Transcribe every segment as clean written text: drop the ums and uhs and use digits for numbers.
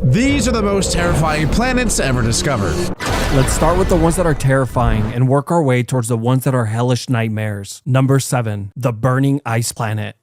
These are the most terrifying planets ever discovered. Let's start with the ones that are terrifying and work our way towards the ones that are hellish nightmares. Number 7, the burning ice planet.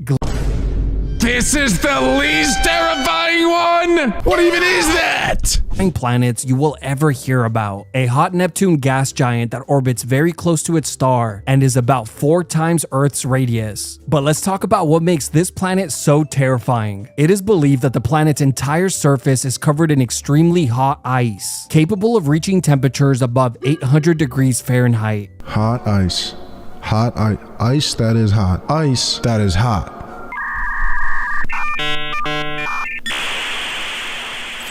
This is the least terrifying one! What even is that? Planets you will ever hear about. A hot Neptune gas giant that orbits very close to its star and is about 4 times Earth's radius. But let's talk about what makes this planet so terrifying. It is believed that the planet's entire surface is covered in extremely hot ice, capable of reaching temperatures above 800 degrees Fahrenheit. Hot ice. Hot ice that is hot. Ice that is hot.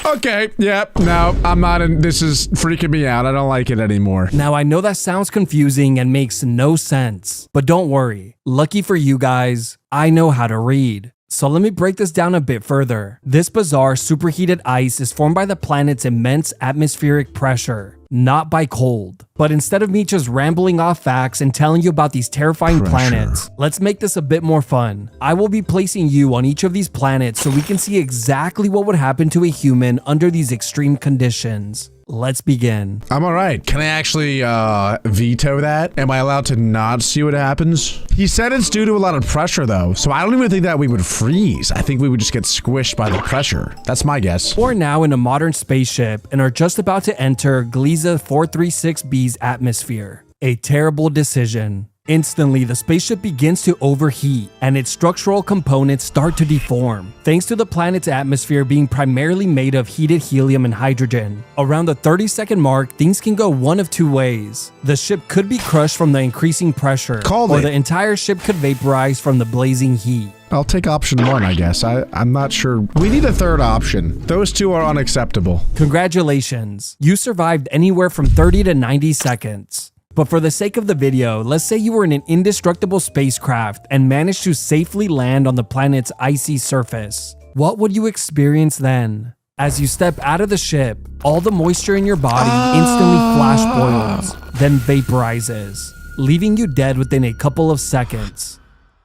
Okay, yep, no, I'm not in, this is freaking me out. I don't like it anymore. Now, I know that sounds confusing and makes no sense, but don't worry. Lucky for you guys, I know how to read. So let me break this down a bit further. This bizarre superheated ice is formed by the planet's immense atmospheric pressure, not by cold. But instead of me just rambling off facts and telling you about these terrifying planets, let's make this a bit more fun. I will be placing you on each of these planets so we can see exactly what would happen to a human under these extreme conditions. Let's begin. I'm all right. Can I actually veto that? Am I allowed to not see what happens? He said it's due to a lot of pressure though, so I don't even think that we would freeze. I think we would just get squished by the pressure. That's my guess. We're now in a modern spaceship and are just about to enter Gliese 436b's atmosphere. A terrible decision. Instantly, the spaceship begins to overheat and its structural components start to deform, thanks to the planet's atmosphere being primarily made of heated helium and hydrogen. Around the 30-second mark, things can go one of 2 ways. The ship could be crushed from the increasing pressure, or the entire ship could vaporize from the blazing heat. I'll take option 1, I guess. I'm not sure. We need a third option. Those 2 are unacceptable. Congratulations. You survived anywhere from 30 to 90 seconds. But for the sake of the video, let's say you were in an indestructible spacecraft and managed to safely land on the planet's icy surface. What would you experience then? As you step out of the ship, all the moisture in your body instantly flash boils, then vaporizes, leaving you dead within a couple of seconds.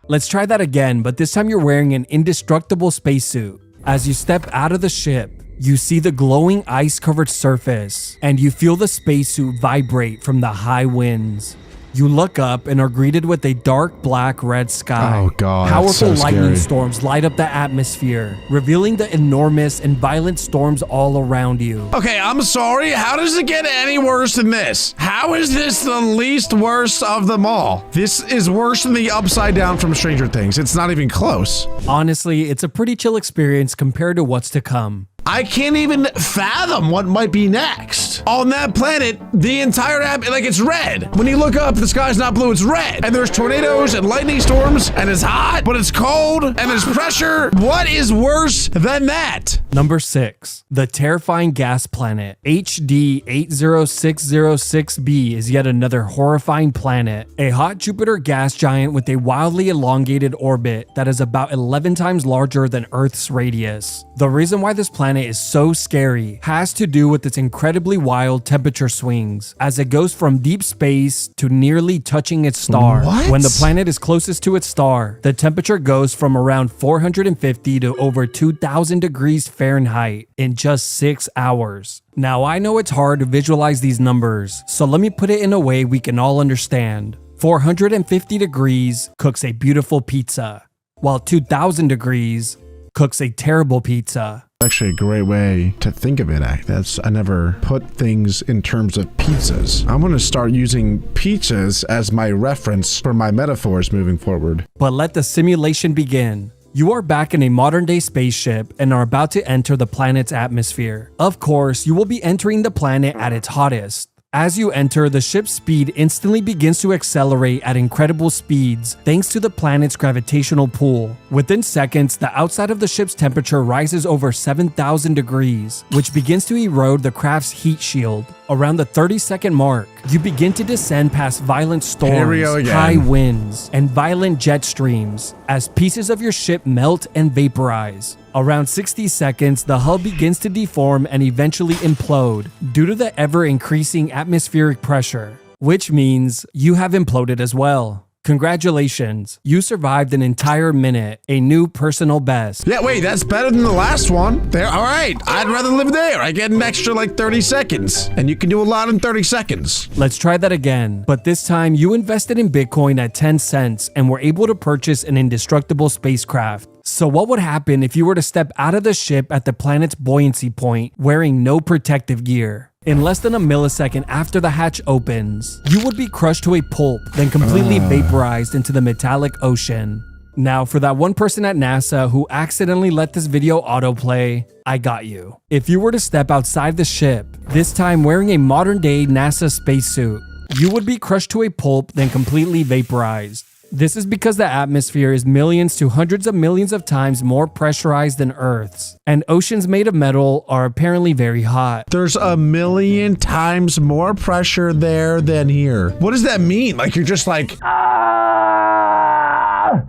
Let's try that again, but this time you're wearing an indestructible spacesuit. As you step out of the ship, you see the glowing ice-covered surface, and you feel the spacesuit vibrate from the high winds. You look up and are greeted with a dark black-red sky. Oh god, powerful so lightning scary. storms light up the atmosphere, revealing the enormous and violent storms all around you. Okay, I'm sorry. How does it get any worse than this? How is this the least worst of them all? This is worse than the upside down from Stranger Things. It's not even close. Honestly, it's a pretty chill experience compared to what's to come. I can't even fathom what might be next. On that planet, the entire like it's red. When you look up, the sky's not blue, it's red. And there's tornadoes and lightning storms, and it's hot, but it's cold, and there's pressure. What is worse than that? Number 6, the terrifying gas planet. HD 80606b is yet another horrifying planet. A hot Jupiter gas giant with a wildly elongated orbit that is about 11 times larger than Earth's radius. The reason why this planet is so scary has to do with its incredibly wild temperature swings as it goes from deep space to nearly touching its star. What? When the planet is closest to its star, the temperature goes from around 450 to over 2000 degrees Fahrenheit in just 6 hours. Now, I know it's hard to visualize these numbers, so let me put it in a way we can all understand. 450 degrees cooks a beautiful pizza, while 2000 degrees cooks a terrible pizza. Actually a great way to think of it. I never put things in terms of pizzas. I'm gonna start using pizzas as my reference for my metaphors moving forward. But let the simulation begin. You are back in a modern-day spaceship and are about to enter the planet's atmosphere. Of course, you will be entering the planet at its hottest. As you enter, the ship's speed instantly begins to accelerate at incredible speeds thanks to the planet's gravitational pull. Within seconds, the outside of the ship's temperature rises over 7,000 degrees, which begins to erode the craft's heat shield. Around the 30-second mark, you begin to descend past violent storms, high winds, and violent jet streams as pieces of your ship melt and vaporize. Around 60 seconds, the hull begins to deform and eventually implode due to the ever-increasing atmospheric pressure, which means you have imploded as well. Congratulations, you survived an entire minute, a new personal best. Yeah, wait, that's better than the last one. There, all right, I'd rather live there. I get an extra like 30 seconds, and you can do a lot in 30 seconds. Let's try that again, but this time you invested in Bitcoin at 10 cents and were able to purchase an indestructible spacecraft. So what would happen if you were to step out of the ship at the planet's buoyancy point wearing no protective gear? In less than a millisecond after the hatch opens, you would be crushed to a pulp, then completely vaporized into the metallic ocean. Now, for that one person at NASA who accidentally let this video autoplay, I got you. If you were to step outside the ship, this time wearing a modern-day NASA spacesuit, you would be crushed to a pulp, then completely vaporized. This is because the atmosphere is millions to hundreds of millions of times more pressurized than Earth's, and oceans made of metal are apparently very hot. There's a million times more pressure there than here. What does that mean? Like you're just like,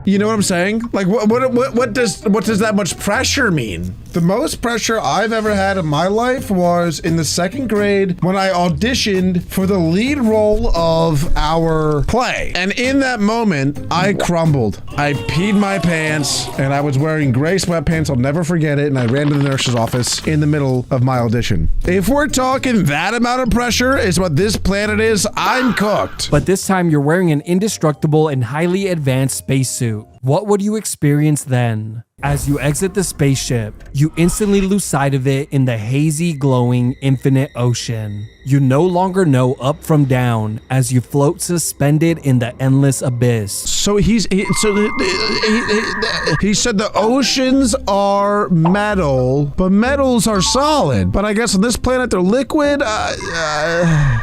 you know what I'm saying? Like what does that much pressure mean? The most pressure I've ever had in my life was in the 2nd grade when I auditioned for the lead role of our Play. And in that moment, I crumbled. I peed my pants, and I was wearing gray sweatpants. I'll never forget it. And I ran to the nurse's office in the middle of my audition. If we're talking that amount of pressure is what this planet is, I'm cooked. But this time you're wearing an indestructible and highly advanced spacesuit. What would you experience then? As you exit the spaceship, you instantly lose sight of it in the hazy, glowing, infinite ocean. You no longer know up from down as you float suspended in the endless abyss. So he said the oceans are metal, but metals are solid. But I guess on this planet they're liquid.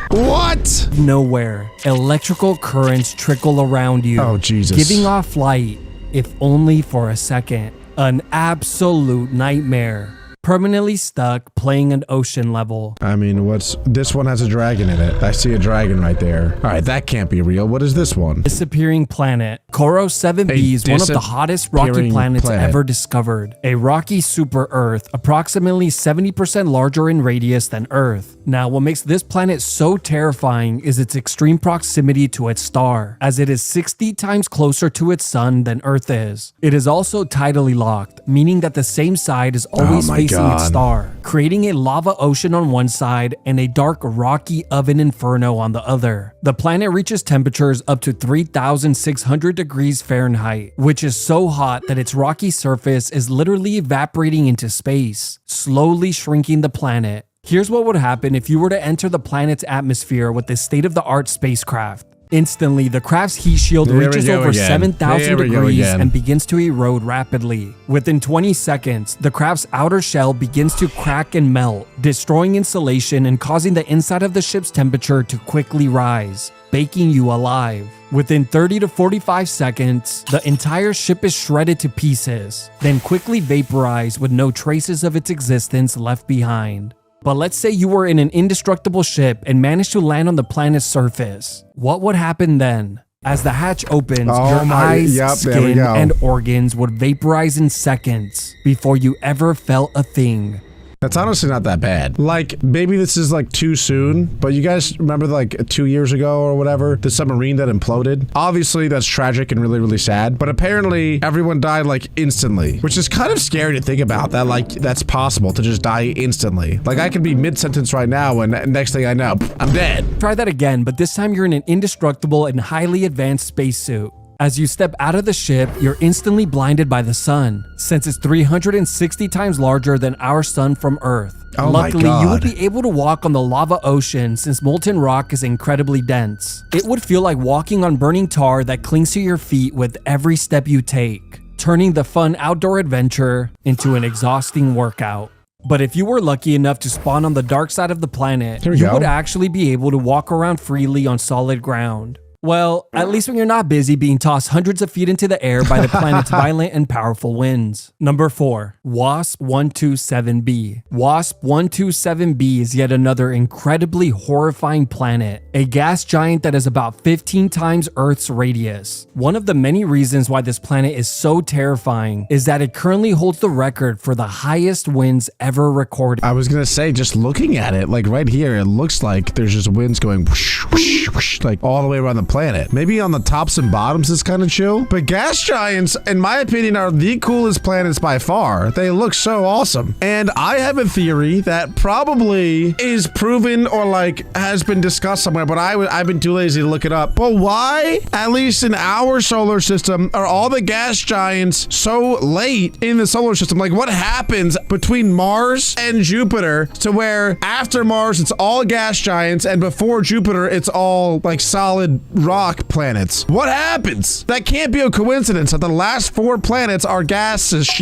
What? Nowhere, electrical currents trickle around you. Oh, Jesus. Giving off light, if only for a second. An absolute nightmare. Permanently stuck playing an ocean level. I mean, this one has a dragon in it. I see a dragon right there. All right, that can't be real. What is this one? Disappearing planet. Koros 7b is one of the hottest rocky planets ever discovered. A rocky super Earth, approximately 70% larger in radius than Earth. Now, what makes this planet so terrifying is its extreme proximity to its star, as it is 60 times closer to its sun than Earth is. It is also tidally locked, meaning that the same side is always facing its star, creating a lava ocean on one side and a dark rocky oven inferno on the other. The planet reaches temperatures up to 3,600 degrees Fahrenheit, which is so hot that its rocky surface is literally evaporating into space, slowly shrinking the planet. Here's what would happen if you were to enter the planet's atmosphere with this state-of-the-art spacecraft. Instantly, the craft's heat shield reaches over 7,000 degrees and begins to erode rapidly. Within 20 seconds, the craft's outer shell begins to crack and melt, destroying insulation and causing the inside of the ship's temperature to quickly rise, baking you alive. Within 30 to 45 seconds, the entire ship is shredded to pieces, then quickly vaporized with no traces of its existence left behind. But let's say you were in an indestructible ship and managed to land on the planet's surface. What would happen then? As the hatch opens, your eyes, skin, and organs would vaporize in seconds before you ever felt a thing. That's honestly not that bad. Like, maybe this is like too soon, but you guys remember like 2 years ago or whatever, the submarine that imploded? Obviously, that's tragic and really, really sad, but apparently everyone died like instantly, which is kind of scary to think about that like that's possible to just die instantly. Like I could be mid-sentence right now and next thing I know, I'm dead. Try that again, but this time you're in an indestructible and highly advanced spacesuit. As you step out of the ship, you're instantly blinded by the sun, since it's 360 times larger than our sun from Earth. Oh Luckily, my God. you would be able to walk on the lava ocean since molten rock is incredibly dense. It would feel like walking on burning tar that clings to your feet with every step you take, turning the fun outdoor adventure into an exhausting workout. But if you were lucky enough to spawn on the dark side of the planet, you would actually be able to walk around freely on solid ground. Well, at least when you're not busy being tossed hundreds of feet into the air by the planet's violent and powerful winds. Number 4. WASP-127b. WASP-127b is yet another incredibly horrifying planet, a gas giant that is about 15 times Earth's radius. One of the many reasons why this planet is so terrifying is that it currently holds the record for the highest winds ever recorded. I was gonna say, just looking at it, like right here, it looks like there's just winds going whoosh, whoosh, whoosh, like all the way around the planet. Maybe on the tops and bottoms is kind of chill, but gas giants, in my opinion, are the coolest planets by far. They look so awesome. And I have a theory that probably is proven or like has been discussed somewhere, but I've been too lazy to look it up. But why, at least in our solar system, are all the gas giants so late in the solar system? Like, what happens between Mars and Jupiter to where after Mars it's all gas giants and before Jupiter it's all like solid rock planets? What happens? That can't be a coincidence that the last 4 planets are gaseous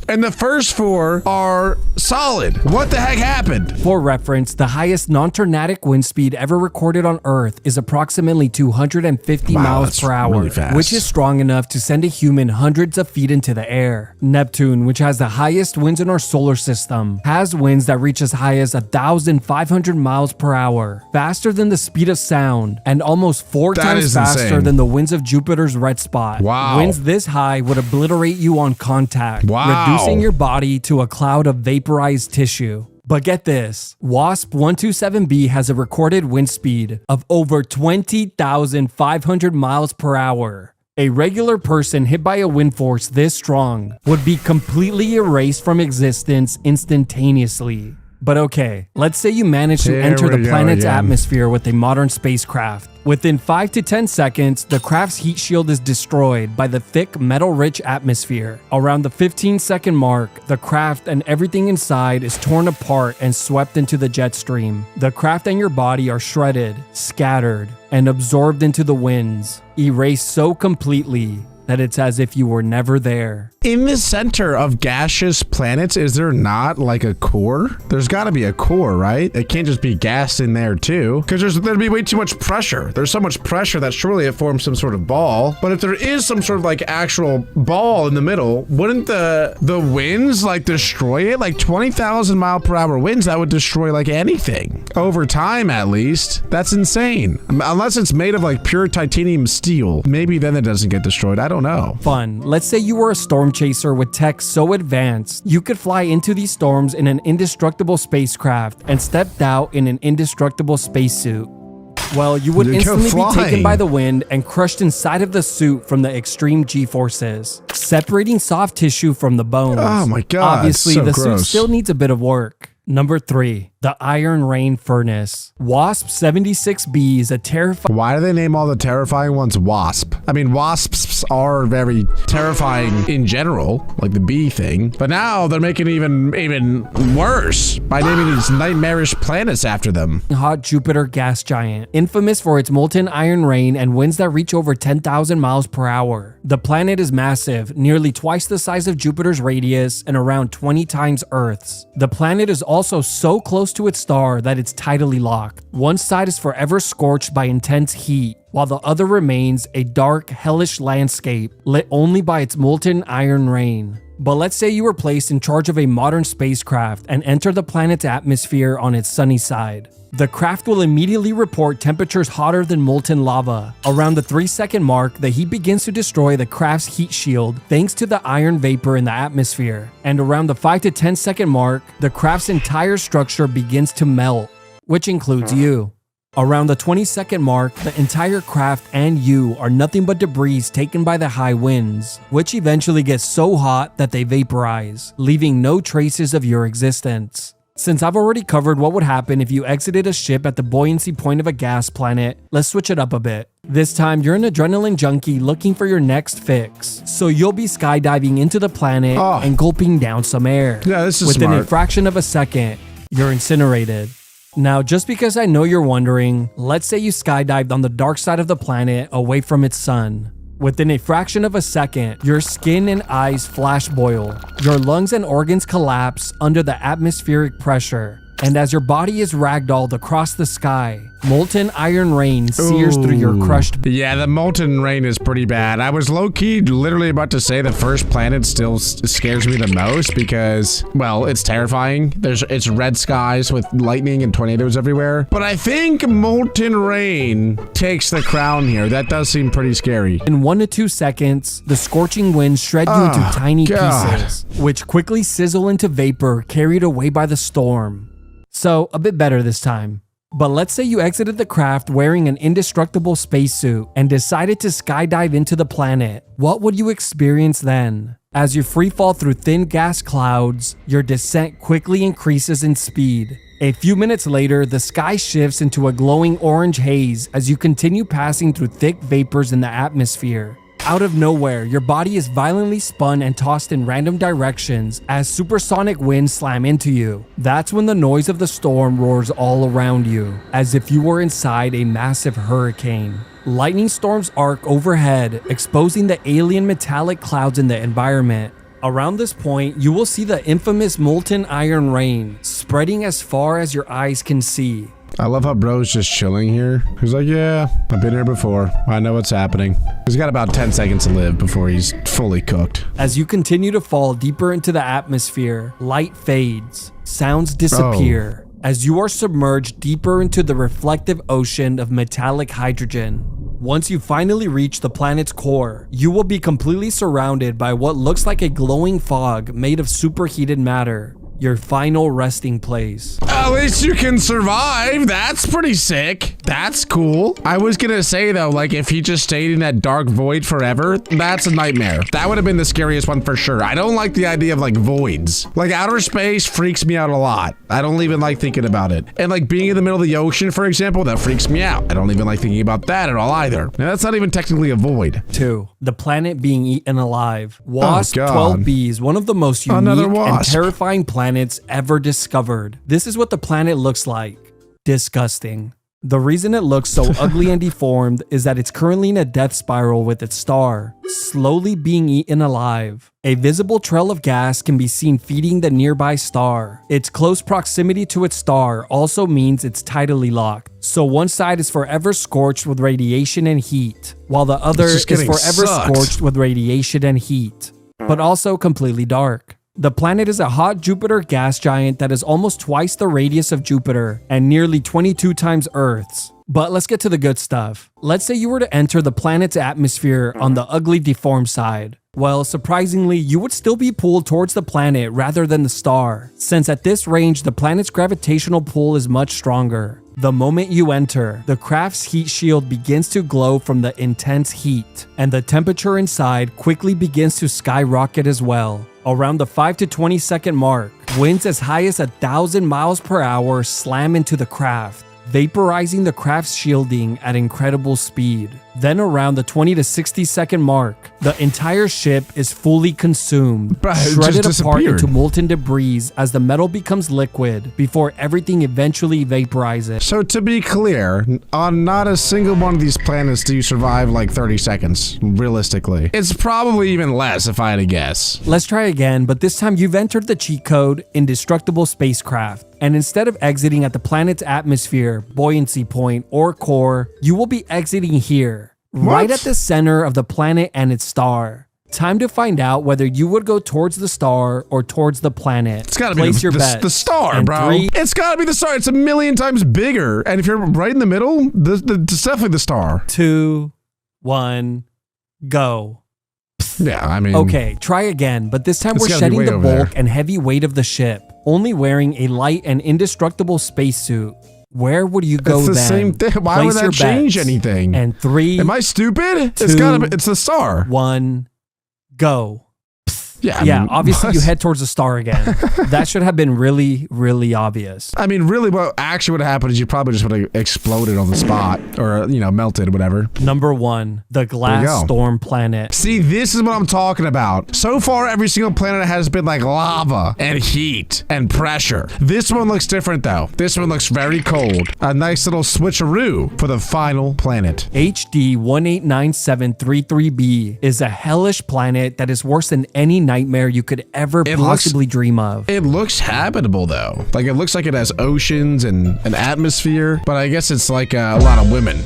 and the first 4 are solid. What the heck happened? For reference, the highest non-tornadic wind speed ever recorded on Earth is approximately 250 miles that's per hour, really fast. which is strong enough to send a human hundreds of feet into the air. Neptune, which has the highest winds in our solar system, has winds that reach as high as 1,500 miles per hour, faster than the speed of sound, and almost 4 That times is faster insane. than the winds of Jupiter's red spot. Wow. Winds this high would obliterate you on contact, Wow. reducing your body to a cloud of vaporized tissue. But get this, WASP 127b has a recorded wind speed of over 20,500 miles per hour. A regular person hit by a wind force this strong would be completely erased from existence instantaneously. But okay, let's say you manage to Here enter we the go planet's again. atmosphere with a modern spacecraft. Within 5 to 10 seconds, the craft's heat shield is destroyed by the thick metal-rich atmosphere. Around the 15-second mark, the craft and everything inside is torn apart and swept into the jet stream. The craft and your body are shredded, scattered, and absorbed into the winds, erased so completely that it's as if you were never there. In the center of gaseous planets, is there not like a core? There's got to be a core, right? It can't just be gas in there too, because there'd be way too much pressure. There's so much pressure that surely it forms some sort of ball. But if there is some sort of like actual ball in the middle, wouldn't the winds like destroy it? Like 20,000 mile per hour winds, that would destroy like anything over time, at least. That's insane. Unless it's made of like pure titanium steel, maybe then it doesn't get destroyed. I don't know. Fun. Let's say you were a storm chaser with tech so advanced, you could fly into these storms in an indestructible spacecraft and stepped out in an indestructible spacesuit. Well, you would You're instantly be taken flying. by the wind and crushed inside of the suit from the extreme G-forces, separating soft tissue from the bones. Oh my God, Obviously, so the suit gross. still needs a bit of work. Number 3, the Iron Rain Furnace. WASP 76b is a terrifying Why do they name all the terrifying ones wasp? I mean, wasps are very terrifying in general, like the bee thing. But now they're making it even worse by naming these nightmarish planets after them. hot Jupiter gas giant, infamous for its molten iron rain and winds that reach over 10,000 miles per hour. The planet is massive, nearly twice the size of Jupiter's radius and around 20 times Earth's. The planet is also so close to its star that it's tidally locked. One side is forever scorched by intense heat, while the other remains a dark, hellish landscape lit only by its molten iron rain. But let's say you were placed in charge of a modern spacecraft and enter the planet's atmosphere on its sunny side. The craft will immediately report temperatures hotter than molten lava. Around the 3-second mark, the heat begins to destroy the craft's heat shield thanks to the iron vapor in the atmosphere. And around the 5 to 10 second mark, the craft's entire structure begins to melt, which includes you. Around the 20-second mark, the entire craft and you are nothing but debris taken by the high winds, which eventually get so hot that they vaporize, leaving no traces of your existence. Since I've already covered what would happen if you exited a ship at the buoyancy point of a gas planet, let's switch it up a bit. This time, you're an adrenaline junkie looking for your next fix, so you'll be skydiving into the planet and gulping down some air. Yeah, this is Within a smart. fraction of a second, you're incinerated. Now, just because I know you're wondering, let's say you skydived on the dark side of the planet away from its sun. Within a fraction of a second, your skin and eyes flash boil, your lungs and organs collapse under the atmospheric pressure, and as your body is ragdolled across the sky, molten iron rain sears through your crushed Yeah, the molten rain is pretty bad. I was low-key literally about to say the first planet still scares me the most because, well, it's terrifying. It's red skies with lightning and tornadoes everywhere. But I think molten rain takes the crown here. That does seem pretty scary. In 1 to 2 seconds, the scorching winds shred you into tiny God. pieces, which quickly sizzle into vapor carried away by the storm. So, a bit better this time. But let's say you exited the craft wearing an indestructible spacesuit and decided to skydive into the planet. What would you experience then? As you freefall through thin gas clouds, your descent quickly increases in speed. A few minutes later, the sky shifts into a glowing orange haze as you continue passing through thick vapors in the atmosphere. Out of nowhere, your body is violently spun and tossed in random directions as supersonic winds slam into you. That's when the noise of the storm roars all around you, as if you were inside a massive hurricane. Lightning storms arc overhead, exposing the alien metallic clouds in the environment. Around this point, you will see the infamous molten iron rain, spreading as far as your eyes can see. I love how bro's just chilling here. He's like, yeah, I've been here before. I know what's happening. He's got about 10 seconds to live before he's fully cooked. As you continue to fall deeper into the atmosphere, light fades, sounds disappear, as you are submerged deeper into the reflective ocean of metallic hydrogen. Once you finally reach the planet's core, you will be completely surrounded by what looks like a glowing fog made of superheated matter. Your final resting place. At least you can survive. That's pretty sick. That's cool. I was gonna say though, like if he just stayed in that dark void forever, that's a nightmare. That would have been the scariest one for sure. I don't like the idea of like voids. Like outer space freaks me out a lot. I don't even like thinking about it. And like being in the middle of the ocean, for example, that freaks me out. I don't even like thinking about that at all either. Now that's not even technically a void. 2. The planet being eaten alive. WASP God. 12b is one of the most Another unique and wasp. terrifying planets ever discovered. This is what the planet looks like. Disgusting. The reason it looks so ugly and deformed is that it's currently in a death spiral with its star, slowly being eaten alive. A visible trail of gas can be seen feeding the nearby star. Its close proximity to its star also means it's tidally locked, so one side is forever scorched with radiation and heat, while the other This is is getting forever sucked. scorched with radiation and heat, but also completely dark. The planet is a hot Jupiter gas giant that is almost twice the radius of Jupiter and nearly 22 times Earth's. But let's get to the good stuff. Let's say you were to enter the planet's atmosphere on the ugly deformed side. Well, surprisingly, you would still be pulled towards the planet rather than the star, since at this range the planet's gravitational pull is much stronger. The moment you enter, the craft's heat shield begins to glow from the intense heat, and the temperature inside quickly begins to skyrocket as well. Around the 5 to 20 second mark, winds as high as 1,000 miles per hour slam into the craft, vaporizing the craft's shielding at incredible speed. Then around the 20 to 60 second mark, the entire ship is fully consumed, Bruh, it shredded just apart disappeared. into molten debris as the metal becomes liquid before everything eventually vaporizes. So to be clear, on not a single one of these planets do you survive like 30 seconds, realistically. It's probably even less if I had to guess. Let's try again, but this time you've entered the cheat code Indestructible Spacecraft. And instead of exiting at the planet's atmosphere, buoyancy point, or core, you will be exiting here, right What? at the center of the planet and its star. Time to find out whether you would go towards the star or towards the planet. It's gotta be Place your the bets. star, And bro. 3, It's gotta be the star. It's a million times bigger. And if you're right in the middle, it's definitely the star. 2, 1, go. Yeah, I mean... Okay, try again, but this time It's we're gotta be shedding way the over bulk there. and heavy weight of the ship, only wearing a light and indestructible spacesuit. Where would you go It's the then? same thing. Why Place would that your change bets. anything? And 3, Am I stupid? It's 2, gotta be... It's the star. 1, go. Yeah, I Yeah, mean, obviously you what? head towards the star again. That should have been really, really obvious. I mean, really, what actually would have happened is you probably just would have exploded on the spot, or melted, whatever. Number 1, the glass go. storm planet. See, this is what I'm talking about. So far, every single planet has been like lava and heat and pressure. This one looks different, though. This one looks very cold. A nice little switcheroo for the final planet. HD 189733b is a hellish planet that is worse than any nightmare you could ever It possibly dream of. It looks habitable, though. Like, it looks like it has oceans and an atmosphere, but I guess it's like a lot of women.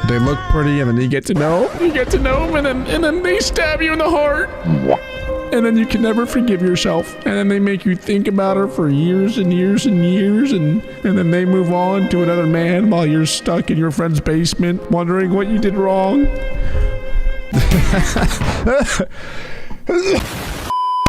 They look pretty, and then you get to know them, and then they stab you in the heart. And then you can never forgive yourself. And then they make you think about her for years and years and years, and then they move on to another man while you're stuck in your friend's basement wondering what you did wrong.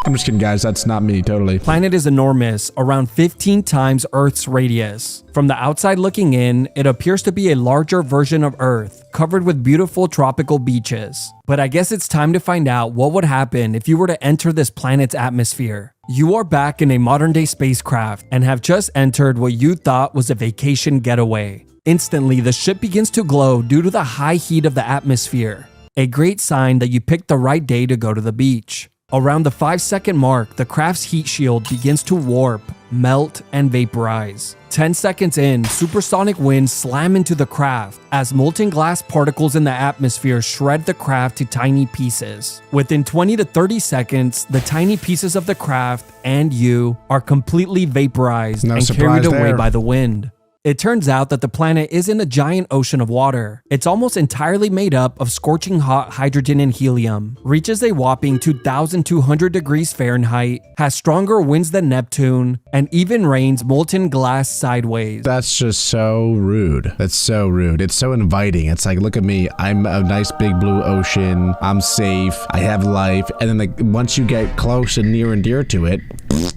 I'm just kidding, guys. That's not me, totally. Planet is enormous, around 15 times Earth's radius. From the outside looking in, it appears to be a larger version of Earth, covered with beautiful tropical beaches. But I guess it's time to find out what would happen if you were to enter this planet's atmosphere. You are back in a modern-day spacecraft and have just entered what you thought was a vacation getaway. Instantly, the ship begins to glow due to the high heat of the atmosphere, a great sign that you picked the right day to go to the beach. Around the 5-second mark, the craft's heat shield begins to warp, melt, and vaporize. 10 seconds in, supersonic winds slam into the craft as molten glass particles in the atmosphere shred the craft to tiny pieces. Within 20 to 30 seconds, the tiny pieces of the craft and you are completely vaporized and carried away by the wind. It turns out that the planet isn't a giant ocean of water. It's almost entirely made up of scorching hot hydrogen and helium, reaches a whopping 2,200 degrees Fahrenheit, has stronger winds than Neptune, and even rains molten glass sideways. That's just so rude. That's so rude. It's so inviting. It's like, look at me. I'm a nice big blue ocean. I'm safe. I have life. And then like once you get close and near and dear to it,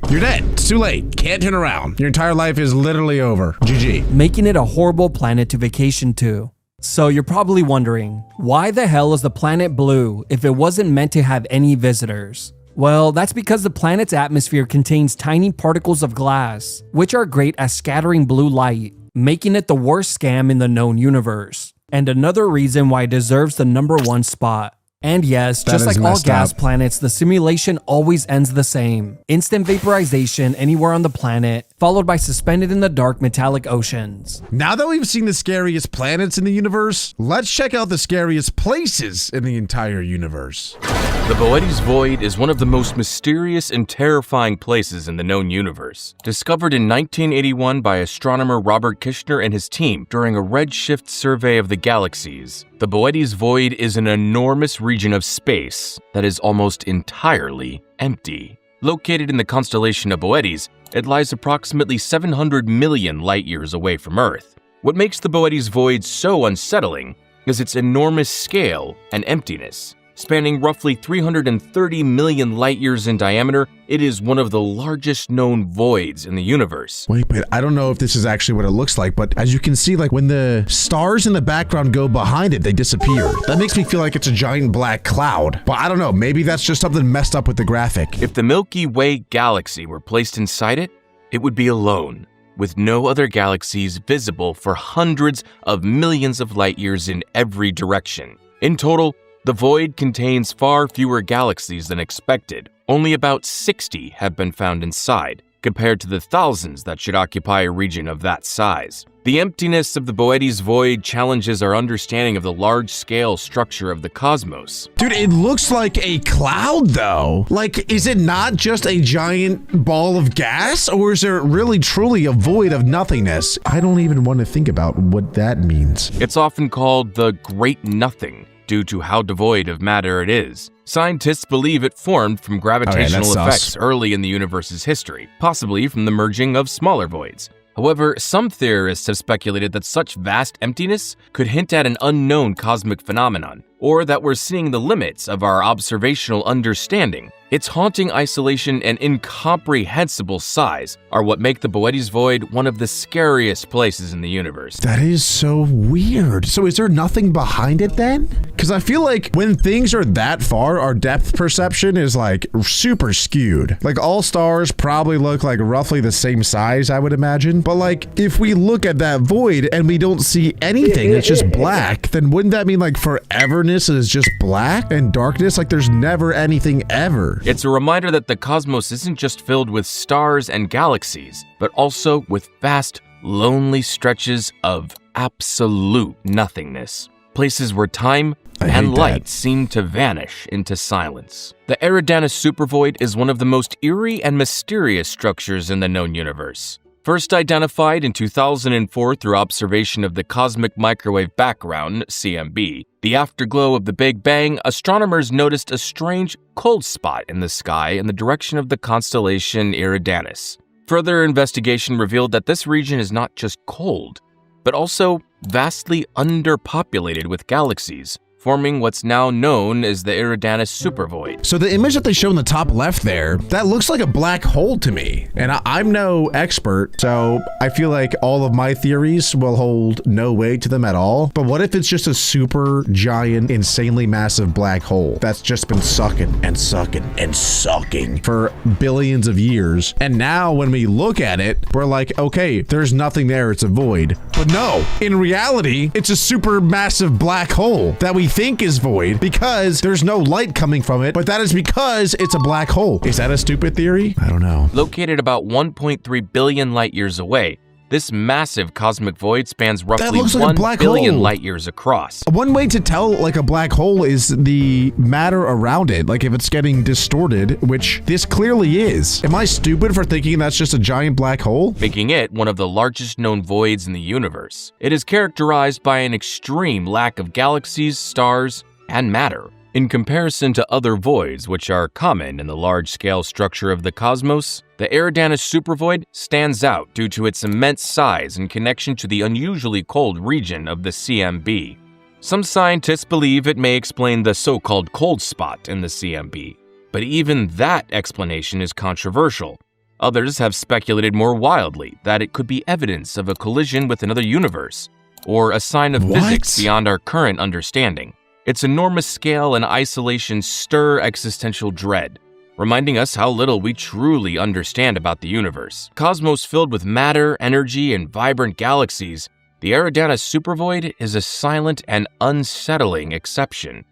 you're dead. It's too late. Can't turn around. Your entire life is literally over. GG. Making it a horrible planet to vacation to. So you're probably wondering, why the hell is the planet blue if it wasn't meant to have any visitors? Well, that's because the planet's atmosphere contains tiny particles of glass, which are great at scattering blue light, making it the worst scam in the known universe. And another reason why it deserves the #1 spot. And yes, just like all gas planets, the simulation always ends the same. Instant vaporization anywhere on the planet, followed by suspended in the dark metallic oceans. Now that we've seen the scariest planets in the universe, let's check out the scariest places in the entire universe. The Boetes Void is one of the most mysterious and terrifying places in the known universe. Discovered in 1981 by astronomer Robert Kishner and his team during a redshift survey of the galaxies, the Boetes Void is an enormous region of space that is almost entirely empty. Located in the constellation of Boetes, it lies approximately 700 million light-years away from Earth. What makes the Boetes Void so unsettling is its enormous scale and emptiness. Spanning roughly 330 million light-years in diameter, it is one of the largest known voids in the universe. Wait, but I don't know if this is actually what it looks like, but as you can see, like when the stars in the background go behind it, they disappear. That makes me feel like it's a giant black cloud. But I don't know, maybe that's just something messed up with the graphic. If the Milky Way galaxy were placed inside it, it would be alone, with no other galaxies visible for hundreds of millions of light-years in every direction. In total, the void contains far fewer galaxies than expected. Only about 60 have been found inside, compared to the thousands that should occupy a region of that size. The emptiness of the Boetes Void challenges our understanding of the large-scale structure of the cosmos. Dude, it looks like a cloud, though. Like, is it not just a giant ball of gas, or is there really truly a void of nothingness? I don't even want to think about what that means. It's often called the Great Nothing, due to how devoid of matter it is. Scientists believe it formed from gravitational effects early in the universe's history, possibly from the merging of smaller voids. However, some theorists have speculated that such vast emptiness could hint at an unknown cosmic phenomenon, or that we're seeing the limits of our observational understanding. Its haunting isolation and incomprehensible size are what make the Boetes Void one of the scariest places in the universe. That is so weird. So is there nothing behind it then? Because I feel like when things are that far, our depth perception is like super skewed. Like all stars probably look like roughly the same size, I would imagine. But like if we look at that void and we don't see anything, it's just black, then wouldn't that mean like foreverness is just black and darkness? Like there's never anything ever. It's a reminder that the cosmos isn't just filled with stars and galaxies, but also with vast, lonely stretches of absolute nothingness. Places where time and light seem to vanish into silence. The Eridanus supervoid is one of the most eerie and mysterious structures in the known universe. First identified in 2004 through observation of the Cosmic Microwave Background, CMB, the afterglow of the Big Bang, astronomers noticed a strange cold spot in the sky in the direction of the constellation Eridanus. Further investigation revealed that this region is not just cold, but also vastly underpopulated with galaxies, forming what's now known as the Eridanus supervoid. So the image that they show in the top left there, that looks like a black hole to me. And I'm no expert, so I feel like all of my theories will hold no weight to them at all. But what if it's just a super giant, insanely massive black hole that's just been sucking and sucking and sucking for billions of years? And now when we look at it, we're like, okay, there's nothing there, it's a void. But no, in reality, it's a super massive black hole that we think is void because there's no light coming from it, but that is because it's a black hole. Is that a stupid theory? I don't know. Located about 1.3 billion light years away, this massive cosmic void spans roughly looks like a 1 black billion hole. light years across. One way to tell like a black hole is the matter around it, like if it's getting distorted, which this clearly is. Am I stupid for thinking that's just a giant black hole? Making it one of the largest known voids in the universe. It is characterized by an extreme lack of galaxies, stars, and matter. In comparison to other voids which are common in the large-scale structure of the cosmos, the Eridanus supervoid stands out due to its immense size in connection to the unusually cold region of the CMB. Some scientists believe it may explain the so-called cold spot in the CMB, but even that explanation is controversial. Others have speculated more wildly that it could be evidence of a collision with another universe, or a sign of physics beyond our current understanding. Its enormous scale and isolation stir existential dread, reminding us how little we truly understand about the universe. Cosmos filled with matter, energy, and vibrant galaxies, the Eridanus supervoid is a silent and unsettling exception.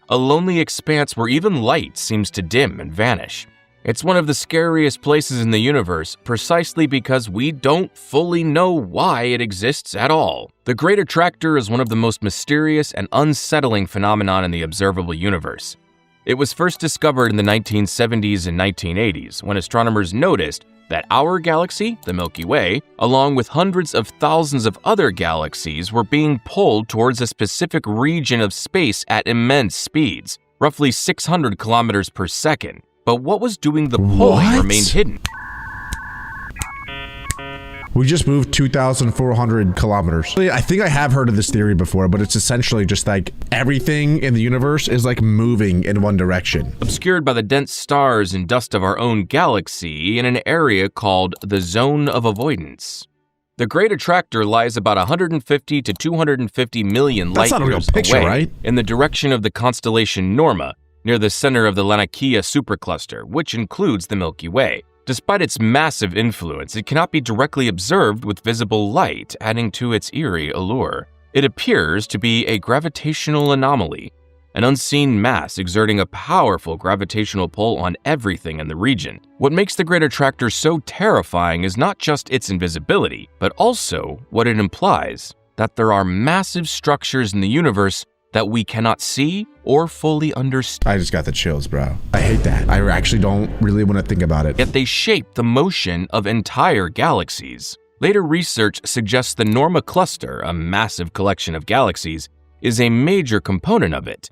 A lonely expanse where even light seems to dim and vanish. It's one of the scariest places in the universe precisely because we don't fully know why it exists at all. The Great Attractor is one of the most mysterious and unsettling phenomenon in the observable universe. It was first discovered in the 1970s and 1980s when astronomers noticed that our galaxy, the Milky Way, along with hundreds of thousands of other galaxies, were being pulled towards a specific region of space at immense speeds, roughly 600 kilometers per second. But what was doing the pulling remained hidden. We just moved 2,400 kilometers. I think I have heard of this theory before, but it's essentially just like everything in the universe is like moving in one direction. Obscured by the dense stars and dust of our own galaxy in an area called the Zone of Avoidance. The Great Attractor lies about 150 to 250 million light years That's not a real picture, away right? in the direction of the constellation Norma, near the center of the Laniakea supercluster, which includes the Milky Way. Despite its massive influence, it cannot be directly observed with visible light, adding to its eerie allure. It appears to be a gravitational anomaly, an unseen mass exerting a powerful gravitational pull on everything in the region. What makes the Great Attractor so terrifying is not just its invisibility, but also what it implies, that there are massive structures in the universe that we cannot see or fully understand. I just got the chills, bro. I hate that. I actually don't really want to think about it. Yet they shape the motion of entire galaxies. Later research suggests the Norma cluster, a massive collection of galaxies, is a major component of it.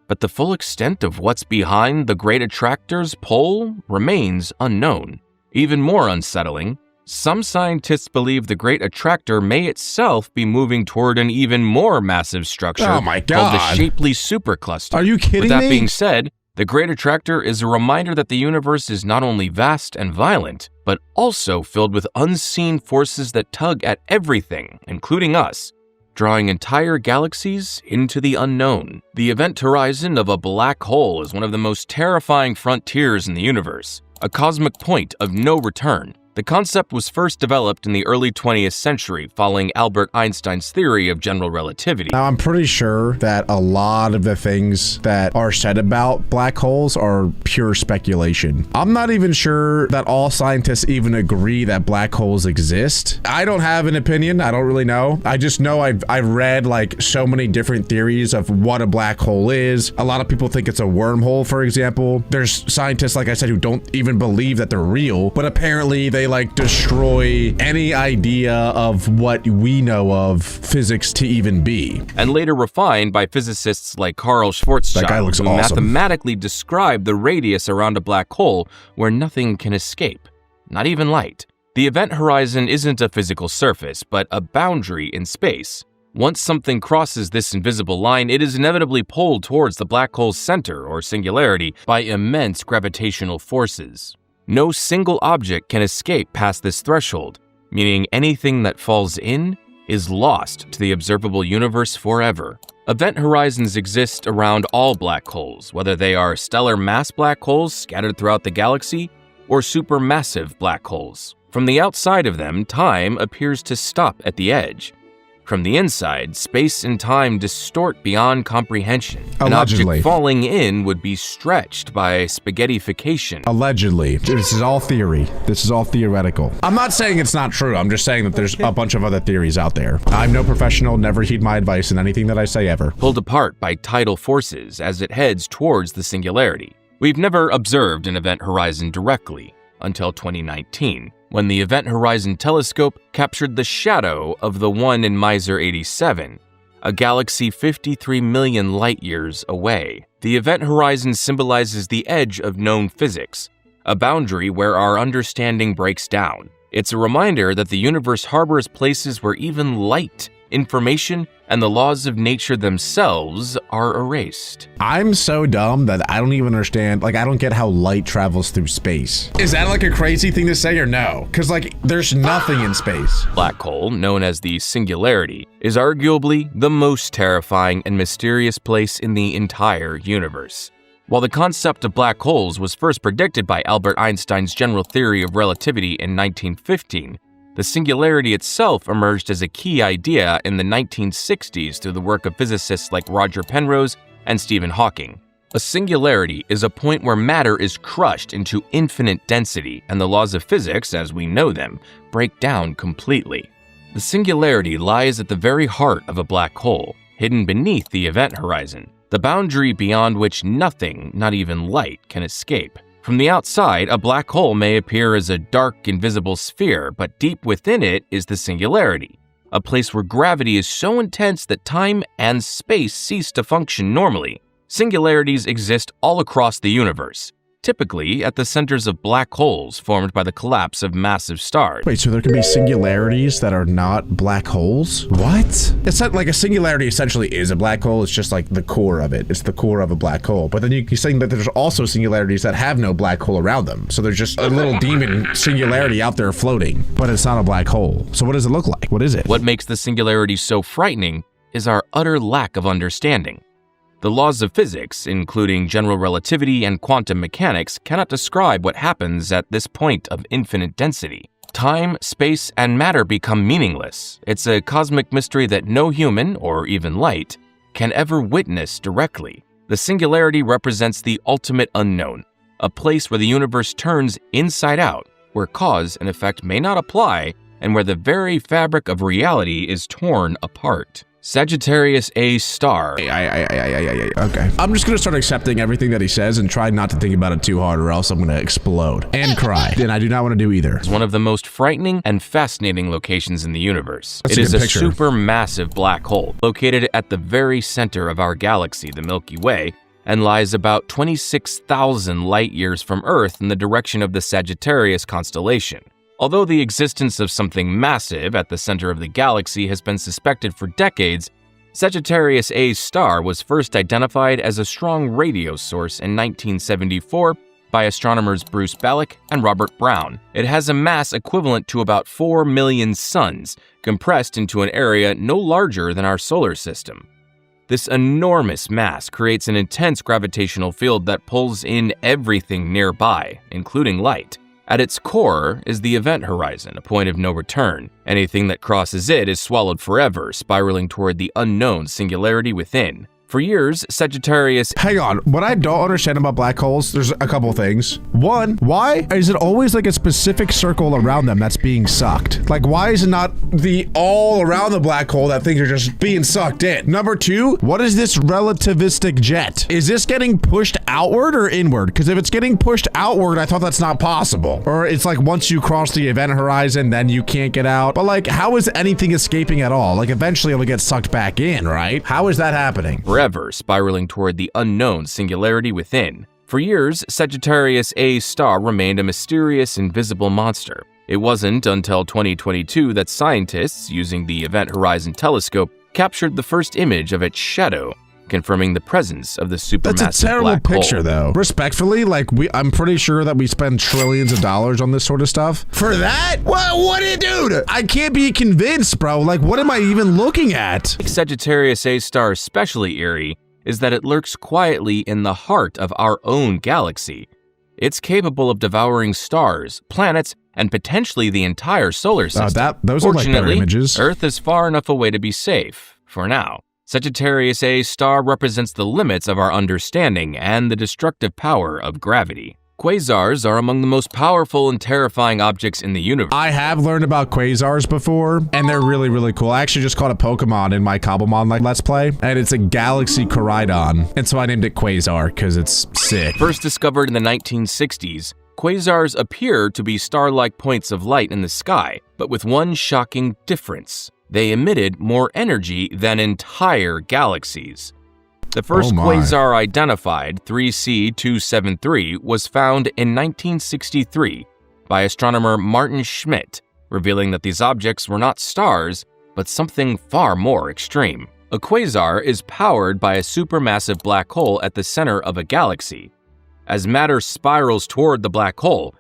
But the full extent of what's behind the Great Attractor's pull remains unknown. Even more unsettling, some scientists believe the Great Attractor may itself be moving toward an even more massive structure Oh my called the God. Shapley supercluster. Are you kidding With that me? being said, the Great Attractor is a reminder that the universe is not only vast and violent, but also filled with unseen forces that tug at everything, including us, drawing entire galaxies into the unknown. The event horizon of a black hole is one of the most terrifying frontiers in the universe, a cosmic point of no return. The concept was first developed in the early 20th century following Albert Einstein's theory of general relativity. Now, I'm pretty sure that a lot of the things that are said about black holes are pure speculation. I'm not even sure that all scientists even agree that black holes exist. I don't have an opinion. I don't really know. I just know I've read like so many different theories of what a black hole is. A lot of people think it's a wormhole, for example. There's scientists, like I said, who don't even believe that they're real, but apparently they like destroy any idea of what we know of physics to even be. And later refined by physicists like Carl Schwarzschild, That guy looks who awesome. mathematically described the radius around a black hole where nothing can escape, not even light. The event horizon isn't a physical surface, but a boundary in space. Once something crosses this invisible line, it is inevitably pulled towards the black hole's center or singularity by immense gravitational forces. No single object can escape past this threshold, meaning anything that falls in is lost to the observable universe forever. Event horizons exist around all black holes, whether they are stellar mass black holes scattered throughout the galaxy or supermassive black holes. From the outside of them, time appears to stop at the edge. From the inside, space and time distort beyond comprehension. An Allegedly. object falling in would be stretched by spaghettification. Allegedly. This is all theory. This is all theoretical. I'm not saying it's not true. I'm just saying that there's a bunch of other theories out there. I'm no professional. Never heed my advice in anything that I say ever. Pulled apart by tidal forces as it heads towards the singularity. We've never observed an event horizon directly until 2019, when the Event Horizon Telescope captured the shadow of the one in Miser 87, a galaxy 53 million light-years away. The event horizon symbolizes the edge of known physics, a boundary where our understanding breaks down. It's a reminder that the universe harbors places where even light, information, and the laws of nature themselves are erased. I'm so dumb that I don't even understand. Like, I don't get how light travels through space. Is that like a crazy thing to say or no? Because like, there's nothing in space. Black hole, known as the Singularity, is arguably the most terrifying and mysterious place in the entire universe. While the concept of black holes was first predicted by Albert Einstein's general theory of relativity in 1915, the singularity itself emerged as a key idea in the 1960s through the work of physicists like Roger Penrose and Stephen Hawking. A singularity is a point where matter is crushed into infinite density, and the laws of physics, as we know them, break down completely. The singularity lies at the very heart of a black hole, hidden beneath the event horizon, the boundary beyond which nothing, not even light, can escape. From the outside, a black hole may appear as a dark, invisible sphere, but deep within it is the singularity, a place where gravity is so intense that time and space cease to function normally. Singularities exist all across the universe, typically at the centers of black holes formed by the collapse of massive stars. Wait, so there can be singularities that are not black holes? What? It's not like a singularity essentially is a black hole. It's just like the core of it. It's the core of a black hole. But then you're saying that there's also singularities that have no black hole around them. So there's just a little demon singularity out there floating, but it's not a black hole. So what does it look like? What is it? What makes the singularity so frightening is our utter lack of understanding. The laws of physics, including general relativity and quantum mechanics, cannot describe what happens at this point of infinite density. Time, space, and matter become meaningless. It's a cosmic mystery that no human, or even light, can ever witness directly. The singularity represents the ultimate unknown, a place where the universe turns inside out, where cause and effect may not apply, and where the very fabric of reality is torn apart. Sagittarius A star. Okay. I'm just gonna start accepting everything that he says and try not to think about it too hard, or else I'm gonna explode and cry. And I do not want to do either. Is one of the most frightening and fascinating locations in the universe. That's It is a picture. supermassive black hole located at the very center of our galaxy, the Milky Way, and lies about 26,000 light-years from Earth in the direction of the Sagittarius constellation. Although the existence of something massive at the center of the galaxy has been suspected for decades, Sagittarius A star was first identified as a strong radio source in 1974 by astronomers Bruce Ballack and Robert Brown. It has a mass equivalent to about 4 million suns, compressed into an area no larger than our solar system. This enormous mass creates an intense gravitational field that pulls in everything nearby, including light. At its core is the event horizon, a point of no return. Anything that crosses it is swallowed forever, spiraling toward the unknown singularity within. For years, Sagittarius... Hang on, what I don't understand about black holes, there's a couple things. One, why is it always like a specific circle around them that's being sucked? Like, why is it not the all around the black hole that things are just being sucked in? Number two, what is this relativistic jet? Is this getting pushed outward or inward? Because if it's getting pushed outward, I thought that's not possible. Or it's like once you cross the event horizon, then you can't get out. But like, how is anything escaping at all? Like, eventually it'll get sucked back in, right? How is that happening? forever, spiraling toward the unknown singularity within. For years, Sagittarius A star remained a mysterious, invisible monster. It wasn't until 2022 that scientists, using the Event Horizon Telescope, captured the first image of its shadow, confirming the presence of the supermassive That's a terrible black picture, hole. though. Respectfully, like, I'm pretty sure that we spend trillions of dollars on this sort of stuff. For that? What did it do? I can't be convinced, bro. Like, what am I even looking at? Sagittarius A star especially eerie is that it lurks quietly in the heart of our own galaxy. It's capable of devouring stars, planets, and potentially the entire solar system. Those are like better Fortunately, images. Earth is far enough away to be safe, for now. Sagittarius A star represents the limits of our understanding and the destructive power of gravity. Quasars are among the most powerful and terrifying objects in the universe. I have learned about quasars before, and they're really, really cool. I actually just caught a Pokemon in my Cobblemon Let's Play, and it's a Galaxy Coridon, and so I named it Quasar because it's sick. First discovered in the 1960s, quasars appear to be star-like points of light in the sky, but with one shocking difference. They emitted more energy than entire galaxies. The first Oh my. quasar identified, 3C273, was found in 1963 by astronomer Martin Schmidt, revealing that these objects were not stars, but something far more extreme. A quasar is powered by a supermassive black hole at the center of a galaxy. As matter spirals toward the black hole,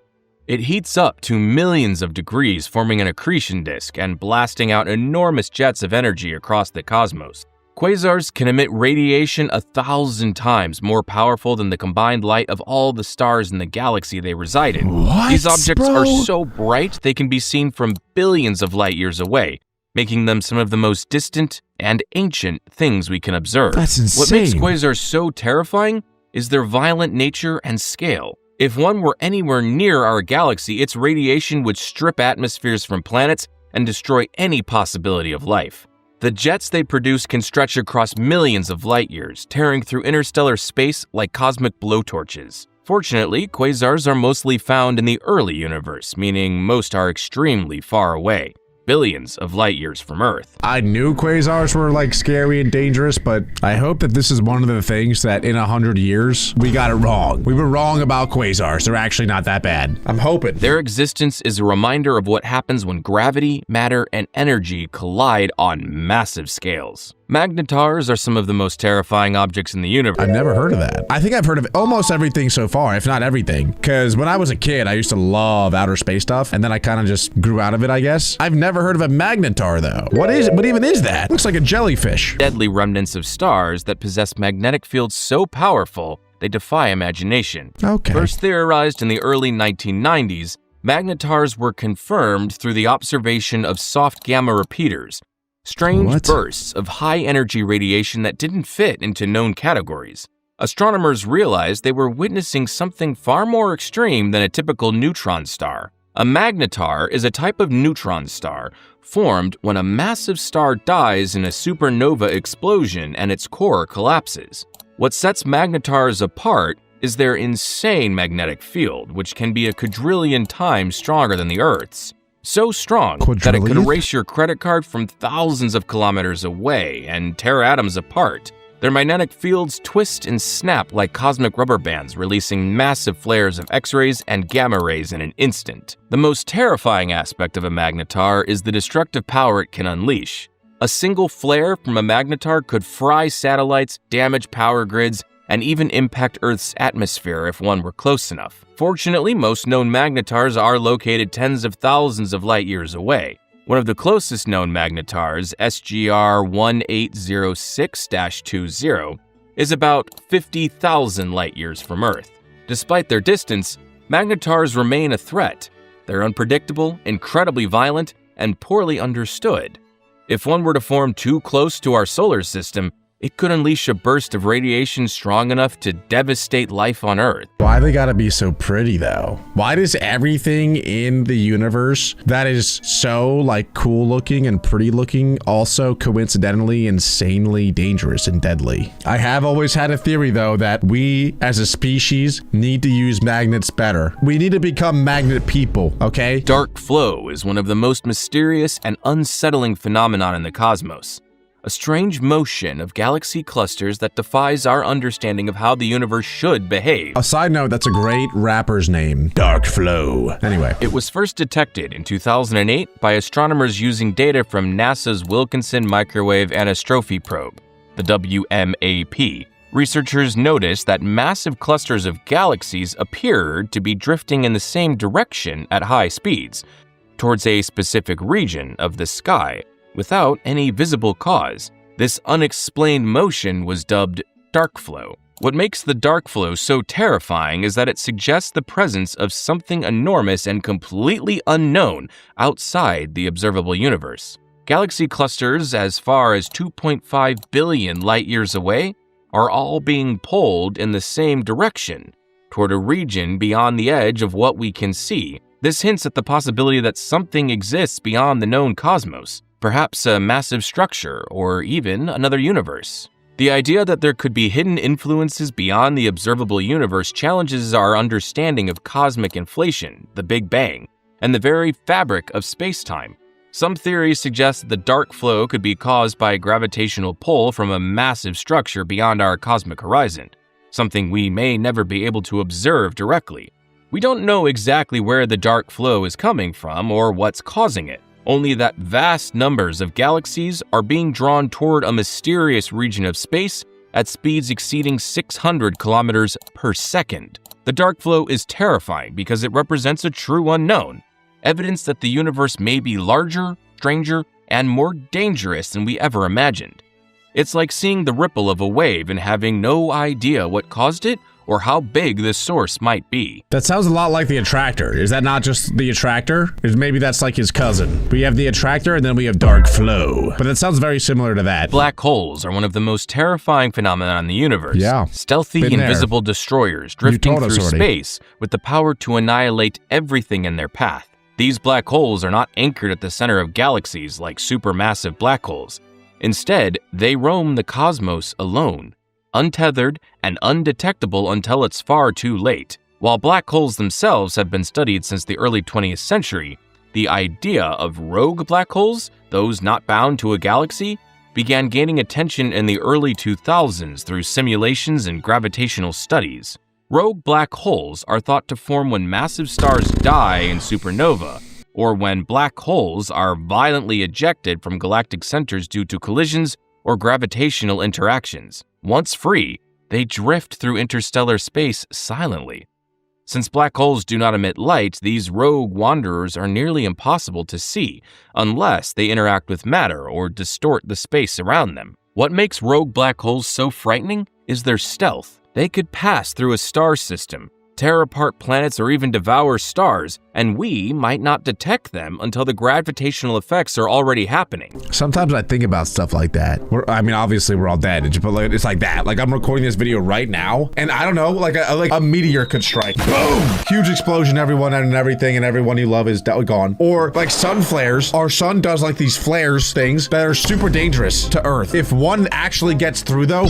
it heats up to millions of degrees, forming an accretion disk and blasting out enormous jets of energy across the cosmos. Quasars can emit radiation 1,000 times more powerful than the combined light of all the stars in the galaxy they reside in. What, These objects bro? are so bright they can be seen from billions of light years away, making them some of the most distant and ancient things we can observe. That's What makes insane. quasars so terrifying is their violent nature and scale. If one were anywhere near our galaxy, its radiation would strip atmospheres from planets and destroy any possibility of life. The jets they produce can stretch across millions of light years, tearing through interstellar space like cosmic blowtorches. Fortunately, quasars are mostly found in the early universe, meaning most are extremely far away, billions of light years from Earth. I knew quasars were like scary and dangerous, but I hope that this is one of the things that in 100 years, we got it wrong. We were wrong about quasars. They're actually not that bad. I'm hoping. Their existence is a reminder of what happens when gravity, matter, and energy collide on massive scales. Magnetars are some of the most terrifying objects in the universe. I've never heard of that. I think I've heard of almost everything so far, if not everything. Because when I was a kid, I used to love outer space stuff, and then I kind of just grew out of it, I guess. I've never heard of a magnetar, though. What even is that? Looks like a jellyfish. Deadly remnants of stars that possess magnetic fields so powerful they defy imagination. Okay. First theorized in the early 1990s, magnetars were confirmed through the observation of soft gamma repeaters, strange What? bursts of high-energy radiation that didn't fit into known categories. Astronomers realized they were witnessing something far more extreme than a typical neutron star. A magnetar is a type of neutron star formed when a massive star dies in a supernova explosion and its core collapses. What sets magnetars apart is their insane magnetic field, which can be a quadrillion times stronger than the Earth's. So strong that it could Quadrillion? erase your credit card from thousands of kilometers away and tear atoms apart. Their magnetic fields twist and snap like cosmic rubber bands, releasing massive flares of X-rays and gamma rays in an instant. The most terrifying aspect of a magnetar is the destructive power it can unleash. A single flare from a magnetar could fry satellites, damage power grids, and even impact Earth's atmosphere if one were close enough. Fortunately, most known magnetars are located tens of thousands of light years away. One of the closest known magnetars, SGR 1806-20, is about 50,000 light years from Earth. Despite their distance, magnetars remain a threat. They're unpredictable, incredibly violent, and poorly understood. If one were to form too close to our solar system, it could unleash a burst of radiation strong enough to devastate life on Earth. Why they gotta be so pretty, though? Why does everything in the universe that is so, like, cool looking and pretty looking also coincidentally insanely dangerous and deadly? I have always had a theory, though, that we, as a species, need to use magnets better. We need to become magnet people, okay? Dark flow is one of the most mysterious and unsettling phenomena in the cosmos. a strange motion of galaxy clusters that defies our understanding of how the universe should behave. A side note, that's a great rapper's name. Dark Flow. Anyway. It was first detected in 2008 by astronomers using data from NASA's Wilkinson Microwave Anisotropy Probe, the WMAP. Researchers noticed that massive clusters of galaxies appeared to be drifting in the same direction at high speeds, towards a specific region of the sky, without any visible cause. This unexplained motion was dubbed dark flow. What makes the dark flow so terrifying is that it suggests the presence of something enormous and completely unknown outside the observable universe. Galaxy clusters as far as 2.5 billion light-years away are all being pulled in the same direction, toward a region beyond the edge of what we can see. This hints at the possibility that something exists beyond the known cosmos, perhaps a massive structure or even another universe. The idea that there could be hidden influences beyond the observable universe challenges our understanding of cosmic inflation, the Big Bang, and the very fabric of space-time. Some theories suggest that the dark flow could be caused by a gravitational pull from a massive structure beyond our cosmic horizon, something we may never be able to observe directly. We don't know exactly where the dark flow is coming from or what's causing it, only that vast numbers of galaxies are being drawn toward a mysterious region of space at speeds exceeding 600 kilometers per second. The dark flow is terrifying because it represents a true unknown, evidence that the universe may be larger, stranger, and more dangerous than we ever imagined. It's like seeing the ripple of a wave and having no idea what caused it or how big the source might be. That sounds a lot like the Attractor. Is that not just the Attractor? Maybe that's like his cousin. We have the Attractor and then we have Dark Flow. But that sounds very similar to that. Black holes are one of the most terrifying phenomena in the universe. Yeah. Stealthy, invisible destroyers drifting through space with the power to annihilate everything in their path. These black holes are not anchored at the center of galaxies like supermassive black holes. Instead, they roam the cosmos alone, untethered and undetectable until it's far too late. While black holes themselves have been studied since the early 20th century, the idea of rogue black holes, those not bound to a galaxy, began gaining attention in the early 2000s through simulations and gravitational studies. Rogue black holes are thought to form when massive stars die in supernova, or when black holes are violently ejected from galactic centers due to collisions or gravitational interactions. Once free, they drift through interstellar space silently. Since black holes do not emit light, these rogue wanderers are nearly impossible to see unless they interact with matter or distort the space around them. What makes rogue black holes so frightening is their stealth. They could pass through a star system, tear apart planets, or even devour stars, and we might not detect them until the gravitational effects are already happening. Sometimes I think about stuff like that. Obviously we're all dead, but it's like that. Like I'm recording this video right now, and I don't know, like a meteor could strike. Boom! Huge explosion, everyone and everything, and everyone you love is gone. Or like sun flares. Our sun does like these flares things that are super dangerous to Earth. If one actually gets through though,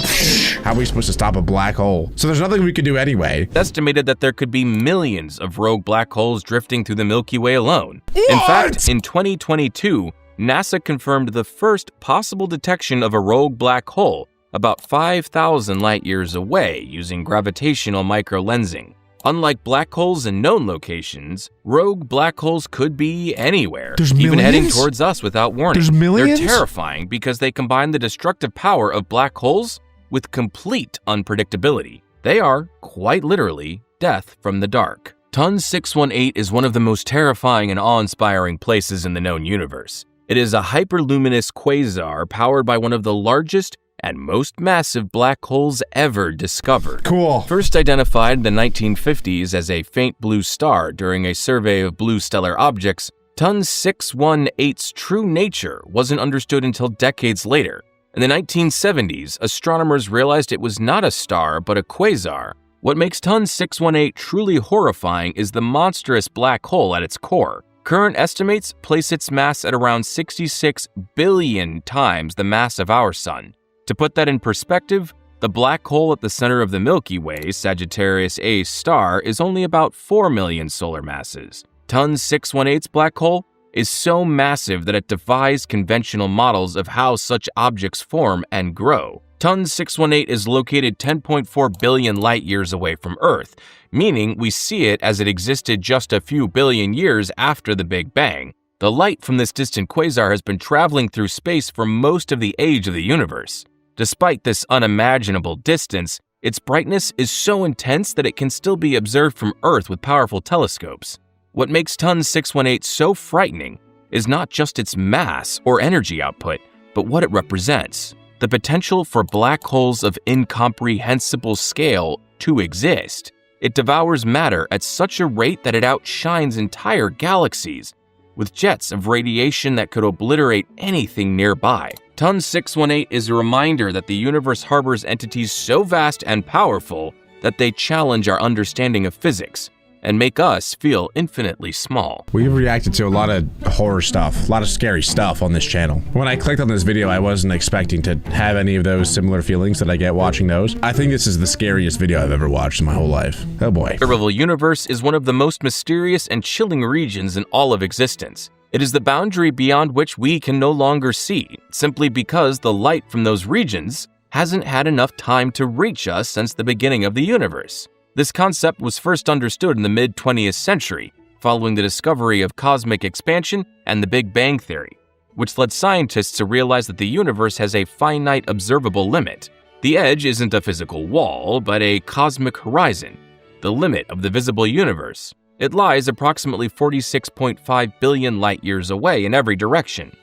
how are we supposed to stop a black hole? So there's nothing we can do anyway. It's estimated that there could be millions of rogue black holes drifting through the Milky Way alone. What? In fact, in 2022, NASA confirmed the first possible detection of a rogue black hole about 5,000 light-years away using gravitational microlensing. Unlike black holes in known locations, rogue black holes could be anywhere, even heading towards us without warning. There's millions? They're terrifying because they combine the destructive power of black holes with complete unpredictability. They are, quite literally, death from the dark. TON 618 is one of the most terrifying and awe-inspiring places in the known universe. It is a hyperluminous quasar powered by one of the largest and most massive black holes ever discovered. Cool. First identified in the 1950s as a faint blue star during a survey of blue stellar objects, TON 618's true nature wasn't understood until decades later. In the 1970s, astronomers realized it was not a star but a quasar. What makes TON 618 truly horrifying is the monstrous black hole at its core. Current estimates place its mass at around 66 billion times the mass of our Sun. To put that in perspective, the black hole at the center of the Milky Way, Sagittarius A star, is only about 4 million solar masses. TON 618's black hole is so massive that it defies conventional models of how such objects form and grow. TON 618 is located 10.4 billion light-years away from Earth, meaning we see it as it existed just a few billion years after the Big Bang. The light from this distant quasar has been traveling through space for most of the age of the universe. Despite this unimaginable distance, its brightness is so intense that it can still be observed from Earth with powerful telescopes. What makes TON 618 so frightening is not just its mass or energy output, but what it represents: the potential for black holes of incomprehensible scale to exist. It devours matter at such a rate that it outshines entire galaxies, with jets of radiation that could obliterate anything nearby. TON 618 is a reminder that the universe harbors entities so vast and powerful that they challenge our understanding of physics and make us feel infinitely small. We've reacted to a lot of horror stuff, a lot of scary stuff on this channel. When I clicked on this video, I wasn't expecting to have any of those similar feelings that I get watching those. I think this is the scariest video I've ever watched in my whole life. Oh boy. The observable universe is one of the most mysterious and chilling regions in all of existence. It is the boundary beyond which we can no longer see, simply because the light from those regions hasn't had enough time to reach us since the beginning of the universe. This concept was first understood in the mid-20th century, following the discovery of cosmic expansion and the Big Bang theory, which led scientists to realize that the universe has a finite observable limit. The edge isn't a physical wall, but a cosmic horizon, the limit of the visible universe. It lies approximately 46.5 billion light-years away in every direction.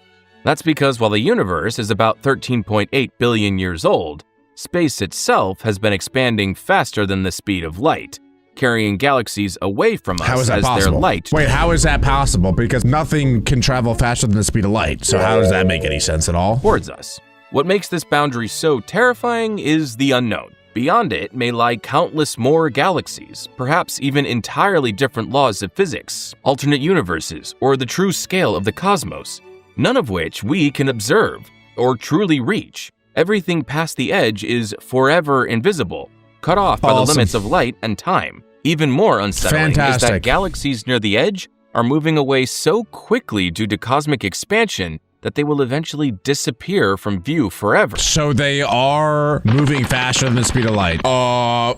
That's because while the universe is about 13.8 billion years old, space itself has been expanding faster than the speed of light, carrying galaxies away from us How is that as possible? their light. Wait, how is that possible? Because nothing can travel faster than the speed of light. So how does that make any sense at all? Towards us. What makes this boundary so terrifying is the unknown. Beyond it may lie countless more galaxies, perhaps even entirely different laws of physics, alternate universes, or the true scale of the cosmos, none of which we can observe or truly reach. Everything past the edge is forever invisible, cut off by the limits of light and time. Even more unsettling is that Fantastic. galaxies near the edge are moving away so quickly due to cosmic expansion that they will eventually disappear from view forever. So they are moving faster than the speed of light.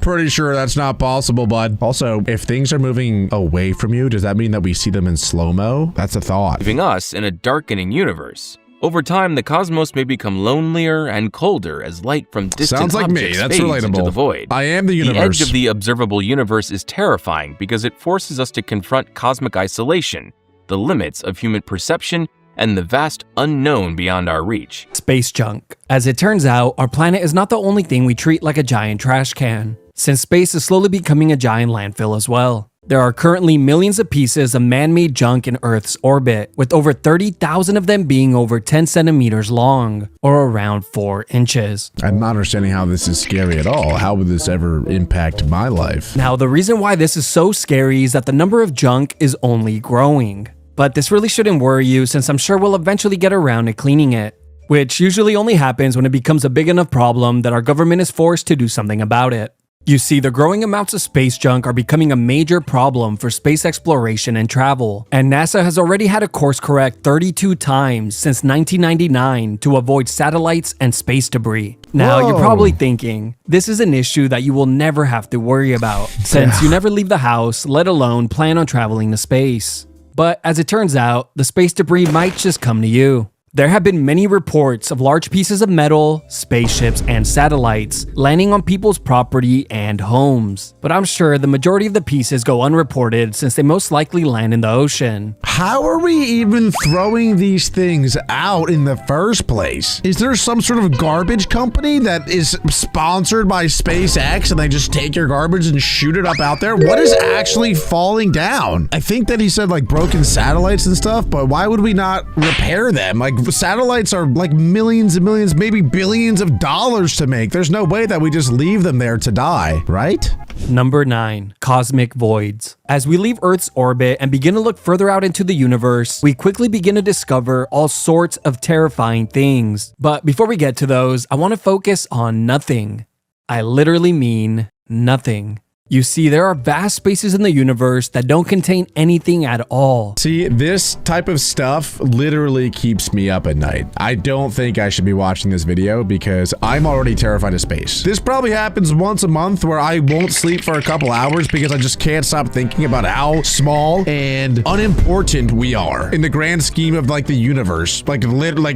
Pretty sure that's not possible, bud. Also, if things are moving away from you, does that mean that we see them in slow-mo? That's a thought. Leaving us in a darkening universe. Over time, the cosmos may become lonelier and colder as light from distant Sounds like me. objects That's fades into relatable. the void. I am the universe. The edge of the observable universe is terrifying because it forces us to confront cosmic isolation, the limits of human perception, and the vast unknown beyond our reach. Space junk. As it turns out, our planet is not the only thing we treat like a giant trash can, since space is slowly becoming a giant landfill as well. There are currently millions of pieces of man-made junk in Earth's orbit, with over 30,000 of them being over 10 centimeters long, or around 4 inches. I'm not understanding how this is scary at all. How would this ever impact my life? Now, the reason why this is so scary is that the number of junk is only growing. But this really shouldn't worry you, since I'm sure we'll eventually get around to cleaning it, which usually only happens when it becomes a big enough problem that our government is forced to do something about it. You see, the growing amounts of space junk are becoming a major problem for space exploration and travel, and NASA has already had to course correct 32 times since 1999 to avoid satellites and space debris. Now, you're Whoa. probably thinking, this is an issue that you will never have to worry about, since you never leave the house, let alone plan on traveling to space. But as it turns out, the space debris might just come to you. There have been many reports of large pieces of metal, spaceships, and satellites landing on people's property and homes. But I'm sure the majority of the pieces go unreported since they most likely land in the ocean. How are we even throwing these things out in the first place? Is there some sort of garbage company that is sponsored by SpaceX and they just take your garbage and shoot it up out there? What is actually falling down? I think that he said like broken satellites and stuff, but why would we not repair them? Like satellites are like millions and millions, maybe billions of dollars to make. There's no way that we just leave them there to die, right? Number 9. Cosmic voids. As we leave Earth's orbit and begin to look further out into the universe, we quickly begin to discover all sorts of terrifying things. But before we get to those, I want to focus on nothing. I literally mean nothing. You see, there are vast spaces in the universe that don't contain anything at all. See, this type of stuff literally keeps me up at night. I don't think I should be watching this video because I'm already terrified of space. This probably happens once a month where I won't sleep for a couple hours because I just can't stop thinking about how small and unimportant we are in the grand scheme of like the universe. Like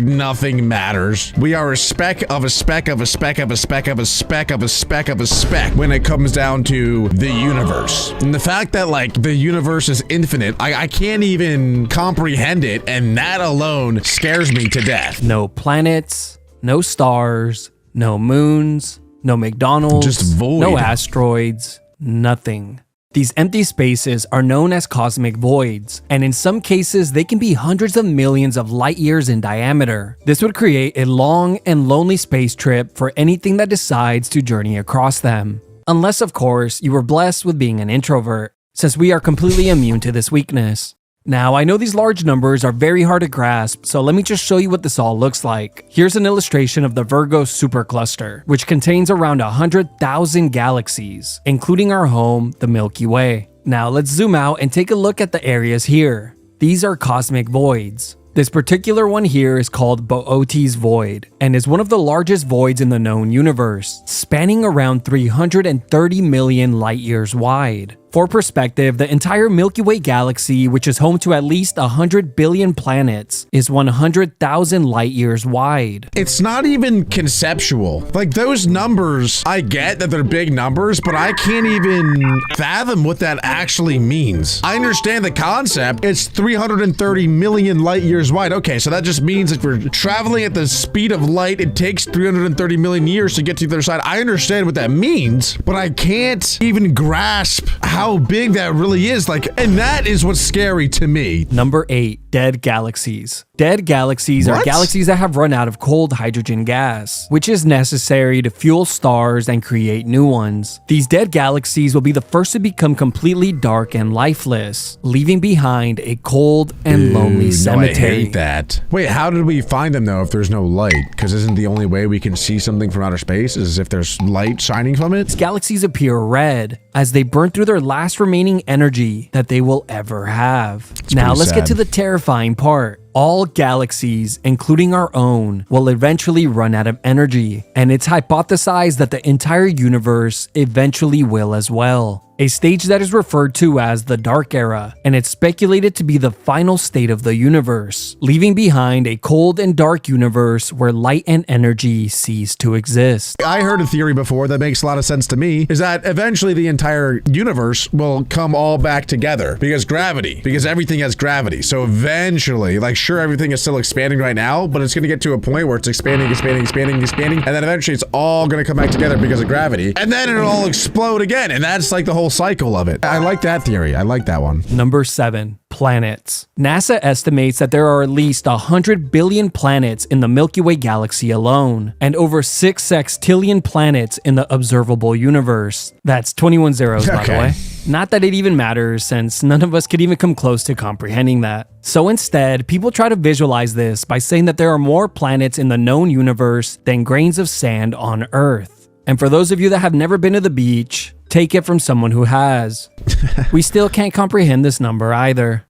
nothing matters. We are a speck of a speck of a speck of a speck of a speck of a speck of a speck when it comes down to the universe. And the fact that like the universe is infinite, I can't even comprehend it, and that alone scares me to death. No planets, no stars, no moons, no McDonald's, Just void. no asteroids, nothing. These empty spaces are known as cosmic voids, and in some cases they can be hundreds of millions of light years in diameter. This would create a long and lonely space trip for anything that decides to journey across them. Unless, of course, you were blessed with being an introvert, since we are completely immune to this weakness. Now, I know these large numbers are very hard to grasp, so let me just show you what this all looks like. Here's an illustration of the Virgo supercluster, which contains around 100,000 galaxies, including our home, the Milky Way. Now, let's zoom out and take a look at the areas here. These are cosmic voids. This particular one here is called Boötes Void, and is one of the largest voids in the known universe, spanning around 330 million light years wide. For perspective, the entire Milky Way galaxy, which is home to at least 100 billion planets, is 100,000 light years wide. It's not even conceptual. Like those numbers, I get that they're big numbers, but I can't even fathom what that actually means. I understand the concept. It's 330 million light years wide. Okay, so that just means if we're traveling at the speed of light, it takes 330 million years to get to the other side. I understand what that means, but I can't even grasp how big that really is. Like, and that is what's scary to me. Number 8, dead galaxies. Dead galaxies are What? galaxies that have run out of cold hydrogen gas, which is necessary to fuel stars and create new ones. These dead galaxies will be the first to become completely dark and lifeless, leaving behind a cold and lonely cemetery. No, I hate that. Wait, how did we find them though if there's no light? Because isn't the only way we can see something from outer space is if there's light shining from it? Galaxies appear red as they burn through their last remaining energy that they will ever have. Now pretty let's get sad. to the terrifying part. All galaxies, including our own, will eventually run out of energy, and it's hypothesized that the entire universe eventually will as well. A stage that is referred to as the Dark Era, and it's speculated to be the final state of the universe, leaving behind a cold and dark universe where light and energy cease to exist. I heard a theory before that makes a lot of sense to me, is that eventually the entire universe will come all back together because everything has gravity. So eventually, like sure, everything is still expanding right now, but it's going to get to a point where it's expanding, and then eventually it's all going to come back together because of gravity, and then it'll all explode again, and that's like the whole cycle of it. I like that theory. I like that one. Number 7. Planets. NASA estimates that there are at least 100 billion planets in the Milky Way galaxy alone, and over 6 sextillion planets in the observable universe. That's 21 zeros, by the Okay. way. Not that it even matters, since none of us could even come close to comprehending that. So instead, people try to visualize this by saying that there are more planets in the known universe than grains of sand on Earth. And for those of you that have never been to the beach, take it from someone who has. We still can't comprehend this number either.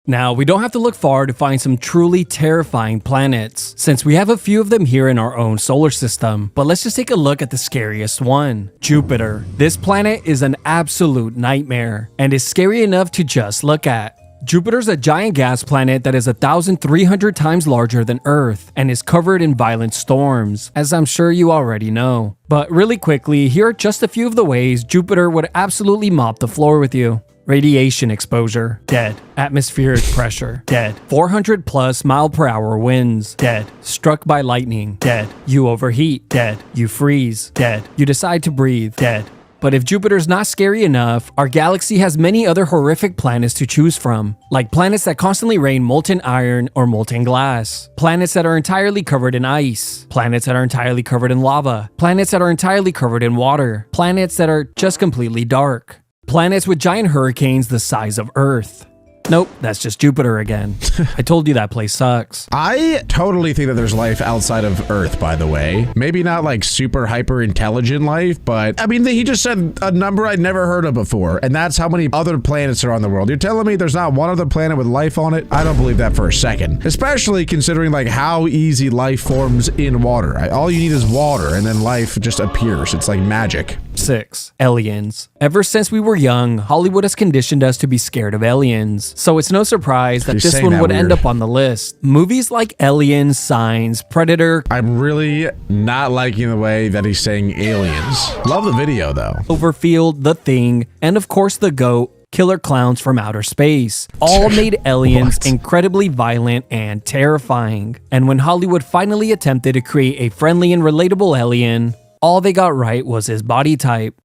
Now, we don't have to look far to find some truly terrifying planets, since we have a few of them here in our own solar system. But let's just take a look at the scariest one, Jupiter. This planet is an absolute nightmare, and is scary enough to just look at. Jupiter's a giant gas planet that is 1,300 times larger than Earth and is covered in violent storms, as I'm sure you already know. But really quickly, here are just a few of the ways Jupiter would absolutely mop the floor with you. Radiation exposure, dead. Atmospheric pressure, dead. 400 plus mile per hour winds, dead. Struck by lightning, dead. You overheat, dead. You freeze, dead. You decide to breathe, dead. But if Jupiter's not scary enough, our galaxy has many other horrific planets to choose from, like planets that constantly rain molten iron or molten glass, planets that are entirely covered in ice, planets that are entirely covered in lava, planets that are entirely covered in water, planets that are just completely dark, planets with giant hurricanes the size of Earth. Nope, that's just Jupiter again. I told you that place sucks. I totally think that there's life outside of Earth, by the way. Maybe not like super hyper intelligent life, but I mean, he just said a number I'd never heard of before, and that's how many other planets are on the world. You're telling me there's not one other planet with life on it? I don't believe that for a second, especially considering like how easy life forms in water. All you need is water, and then life just appears. It's like magic. 6. Aliens. Ever since we were young, Hollywood has conditioned us to be scared of aliens. So it's no surprise that You're this saying one that would end weird. up on the list. Movies like Aliens, Signs, Predator, I'm really not liking the way that he's saying aliens. Love the video though. Cloverfield, The Thing, and of course The GOAT, Killer Clowns from Outer Space, all made aliens What? incredibly violent and terrifying. And when Hollywood finally attempted to create a friendly and relatable alien, all they got right was his body type.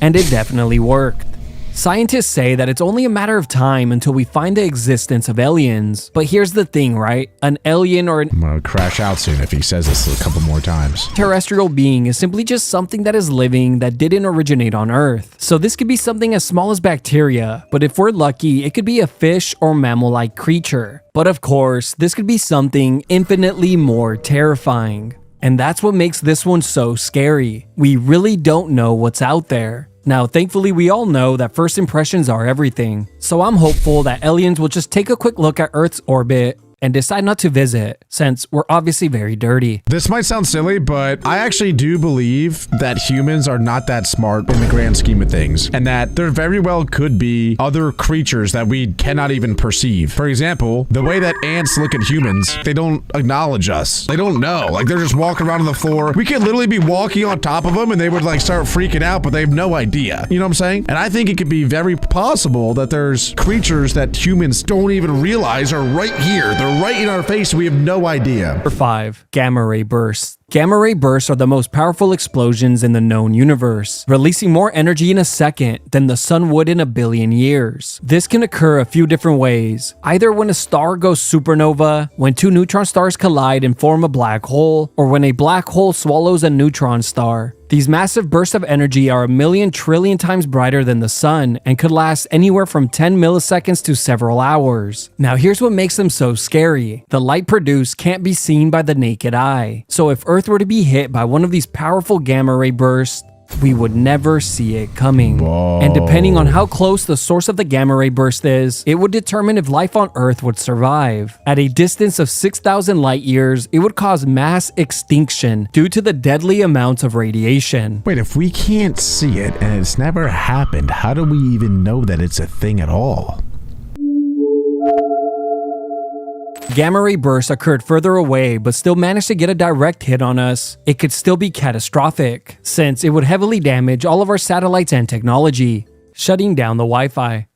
And it definitely worked. Scientists say that it's only a matter of time until we find the existence of aliens. But here's the thing, right? An alien or an I'm gonna crash out soon if he says this a couple more times. terrestrial being is simply just something that is living that didn't originate on Earth. So this could be something as small as bacteria, but if we're lucky, it could be a fish or mammal-like creature. But of course, this could be something infinitely more terrifying. And that's what makes this one so scary. We really don't know what's out there. Now, thankfully, we all know that first impressions are everything. So I'm hopeful that aliens will just take a quick look at Earth's orbit and decide not to visit, since we're obviously very dirty. This might sound silly, but I actually do believe that humans are not that smart in the grand scheme of things, and that there very well could be other creatures that we cannot even perceive. For example, the way that ants look at humans, they don't acknowledge us. They don't know. Like, they're just walking around on the floor. We could literally be walking on top of them and they would like start freaking out, but they have no idea. You know what I'm saying? And I think it could be very possible that there's creatures that humans don't even realize are right here. They're right in our face. We have no idea. Number 5. Gamma ray bursts. Gamma ray bursts are the most powerful explosions in the known universe, releasing more energy in a second than the sun would in a billion years. This can occur a few different ways, either when a star goes supernova, when two neutron stars collide and form a black hole, or when a black hole swallows a neutron star. These massive bursts of energy are 1,000,000 trillion times brighter than the sun and could last anywhere from 10 milliseconds to several hours. Now here's what makes them so scary. The light produced can't be seen by the naked eye. So if Earth were to be hit by one of these powerful gamma ray bursts, we would never see it coming. Whoa. And depending on how close the source of the gamma ray burst is, it would determine if life on Earth would survive. At a distance of 6,000 light years, it would cause mass extinction due to the deadly amounts of radiation. Wait, if we can't see it and it's never happened, how do we even know that it's a thing at all? Gamma ray bursts occurred further away but still managed to get a direct hit on us. It could still be catastrophic, since it would heavily damage all of our satellites and technology, shutting down the Wi-Fi.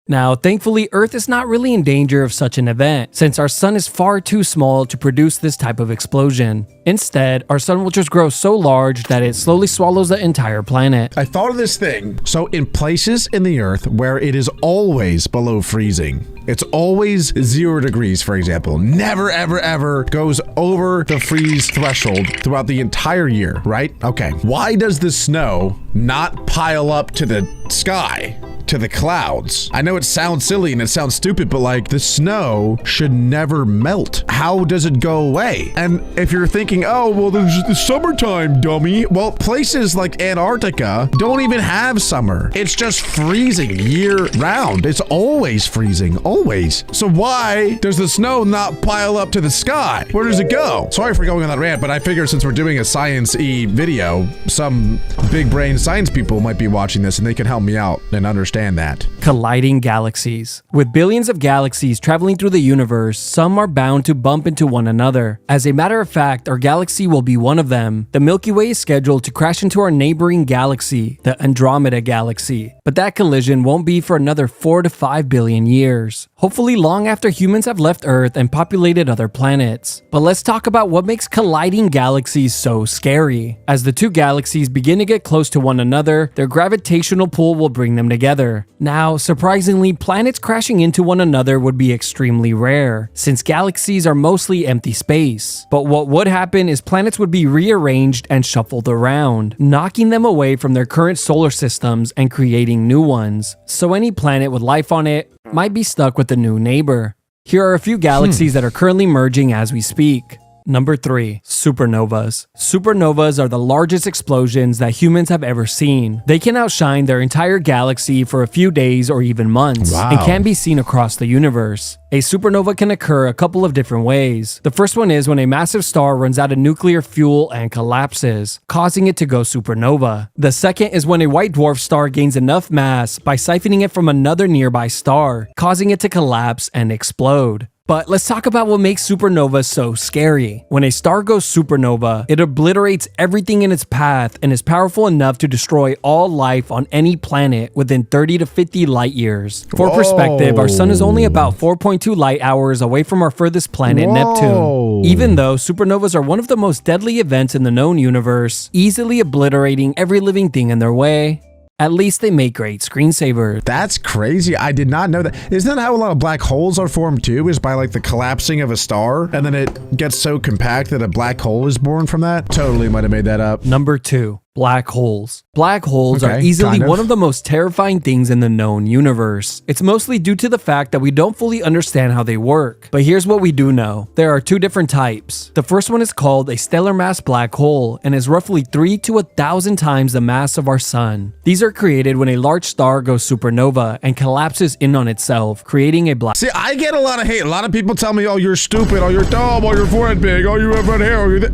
Now, thankfully, Earth is not really in danger of such an event, since our sun is far too small to produce this type of explosion. Instead, our sun will just grow so large that it slowly swallows the entire planet. I thought of this thing. So in places in the Earth where it is always below freezing, it's always 0 degrees, for example, never, ever, ever goes over the freeze threshold throughout the entire year, right? Okay. Why does the snow not pile up to the sky? To the clouds? I know it sounds silly and it sounds stupid, but like the snow should never melt. How does it go away? And if you're thinking, oh, well, there's the summertime, dummy. Well, places like Antarctica don't even have summer. It's just freezing year round. It's always freezing, always. So why does the snow not pile up to the sky? Where does it go? Sorry for going on that rant, but I figure since we're doing a science-y video, some big brain science people might be watching this and they can help me out and understand that. Colliding galaxies. With billions of galaxies traveling through the universe, some are bound to bump into one another. As a matter of fact, our galaxy will be one of them. The Milky Way is scheduled to crash into our neighboring galaxy, the Andromeda Galaxy. But that collision won't be for another 4 to 5 billion years. Hopefully long after humans have left Earth and populated other planets. But let's talk about what makes colliding galaxies so scary. As the two galaxies begin to get close to one another, their gravitational pull will bring them together. Now, surprisingly, planets crashing into one another would be extremely rare, since galaxies are mostly empty space. But what would happen is planets would be rearranged and shuffled around, knocking them away from their current solar systems and creating new ones. So any planet with life on it might be stuck with a new neighbor. Here are a few galaxies that are currently merging as we speak. Number 3. Supernovas. Supernovas are the largest explosions that humans have ever seen. They can outshine their entire galaxy for a few days or even months, and can be seen across the universe. A supernova can occur a couple of different ways. The first one is when a massive star runs out of nuclear fuel and collapses, causing it to go supernova. The second is when a white dwarf star gains enough mass by siphoning it from another nearby star, causing it to collapse and explode. But let's talk about what makes supernovas so scary. When a star goes supernova, it obliterates everything in its path and is powerful enough to destroy all life on any planet within 30 to 50 light years. For perspective, our sun is only about 4.2 light hours away from our furthest planet, Neptune. Even though supernovas are one of the most deadly events in the known universe, easily obliterating every living thing in their way, at least they make great screensavers. That's crazy. I did not know that. Isn't that how a lot of black holes are formed too? Is by like the collapsing of a star and then it gets so compact that a black hole is born from that? Totally might have made that up. Number 2. Black holes. Black holes are easily one of the most terrifying things in the known universe. It's mostly due to the fact that we don't fully understand how they work. But here's what we do know. There are 2 different types. The first one is called a stellar mass black hole and is roughly 3 to 1,000 times the mass of our sun. These are created when a large star goes supernova and collapses in on itself, creating a black. See, I get a lot of hate. A lot of people tell me, oh, you're stupid, oh, you're dumb, oh, your forehead big, oh, you have red hair, oh, you're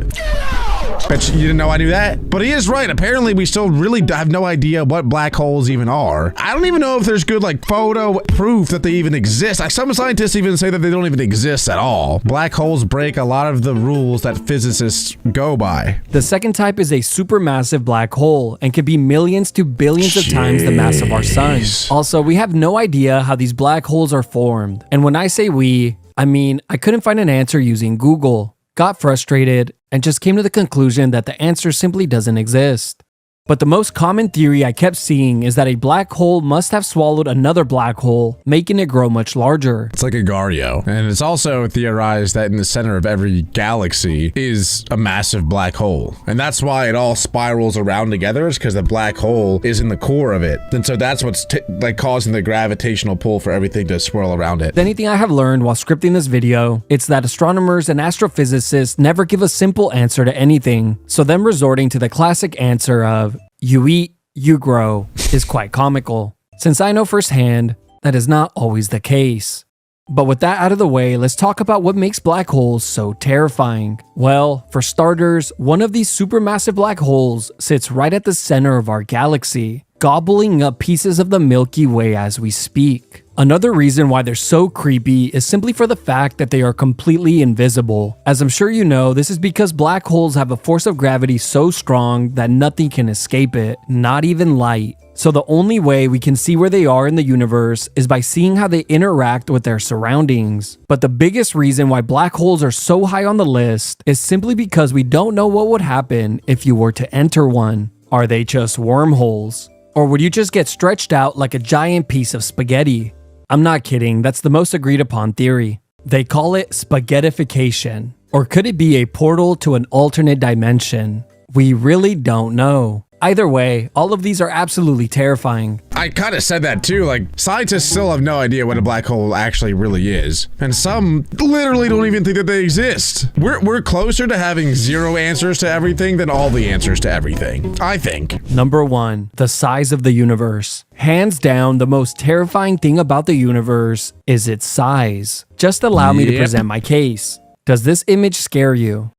Bet you didn't know I knew that. But he is right. Apparently, we still really have no idea what black holes even are. I don't even know if there's good, like, photo proof that they even exist. Some scientists even say that they don't even exist at all. Black holes break a lot of the rules that physicists go by. The second type is a supermassive black hole and can be millions to billions of times the mass of our sun. Also, we have no idea how these black holes are formed. And when I say we, I mean, I couldn't find an answer using Google, got frustrated, and just came to the conclusion that the answer simply doesn't exist. But the most common theory I kept seeing is that a black hole must have swallowed another black hole, making it grow much larger. It's like a Gario. And it's also theorized that in the center of every galaxy is a massive black hole. And that's why it all spirals around together, is because the black hole is in the core of it. And so that's what's like causing the gravitational pull for everything to swirl around it. Anything I have learned while scripting this video, it's that astronomers and astrophysicists never give a simple answer to anything. So them resorting to the classic answer of you eat, you grow is quite comical, since I know firsthand that is not always the case. But with that out of the way, let's talk about what makes black holes so terrifying. Well, for starters, one of these supermassive black holes sits right at the center of our galaxy, gobbling up pieces of the Milky Way as we speak. Another reason why they're so creepy is simply for the fact that they are completely invisible. As I'm sure you know, this is because black holes have a force of gravity so strong that nothing can escape it, not even light. So the only way we can see where they are in the universe is by seeing how they interact with their surroundings. But the biggest reason why black holes are so high on the list is simply because we don't know what would happen if you were to enter one. Are they just wormholes? Or would you just get stretched out like a giant piece of spaghetti? I'm not kidding, that's the most agreed upon theory. They call it spaghettification. Or could it be a portal to an alternate dimension? We really don't know. Either way, all of these are absolutely terrifying. I kind of said that too, like, scientists still have no idea what a black hole actually really is. And some literally don't even think that they exist. We're closer to having 0 answers to everything than all the answers to everything, I think. Number 1, the size of the universe. Hands down, the most terrifying thing about the universe is its size. Just allow me to present my case. Does this image scare you?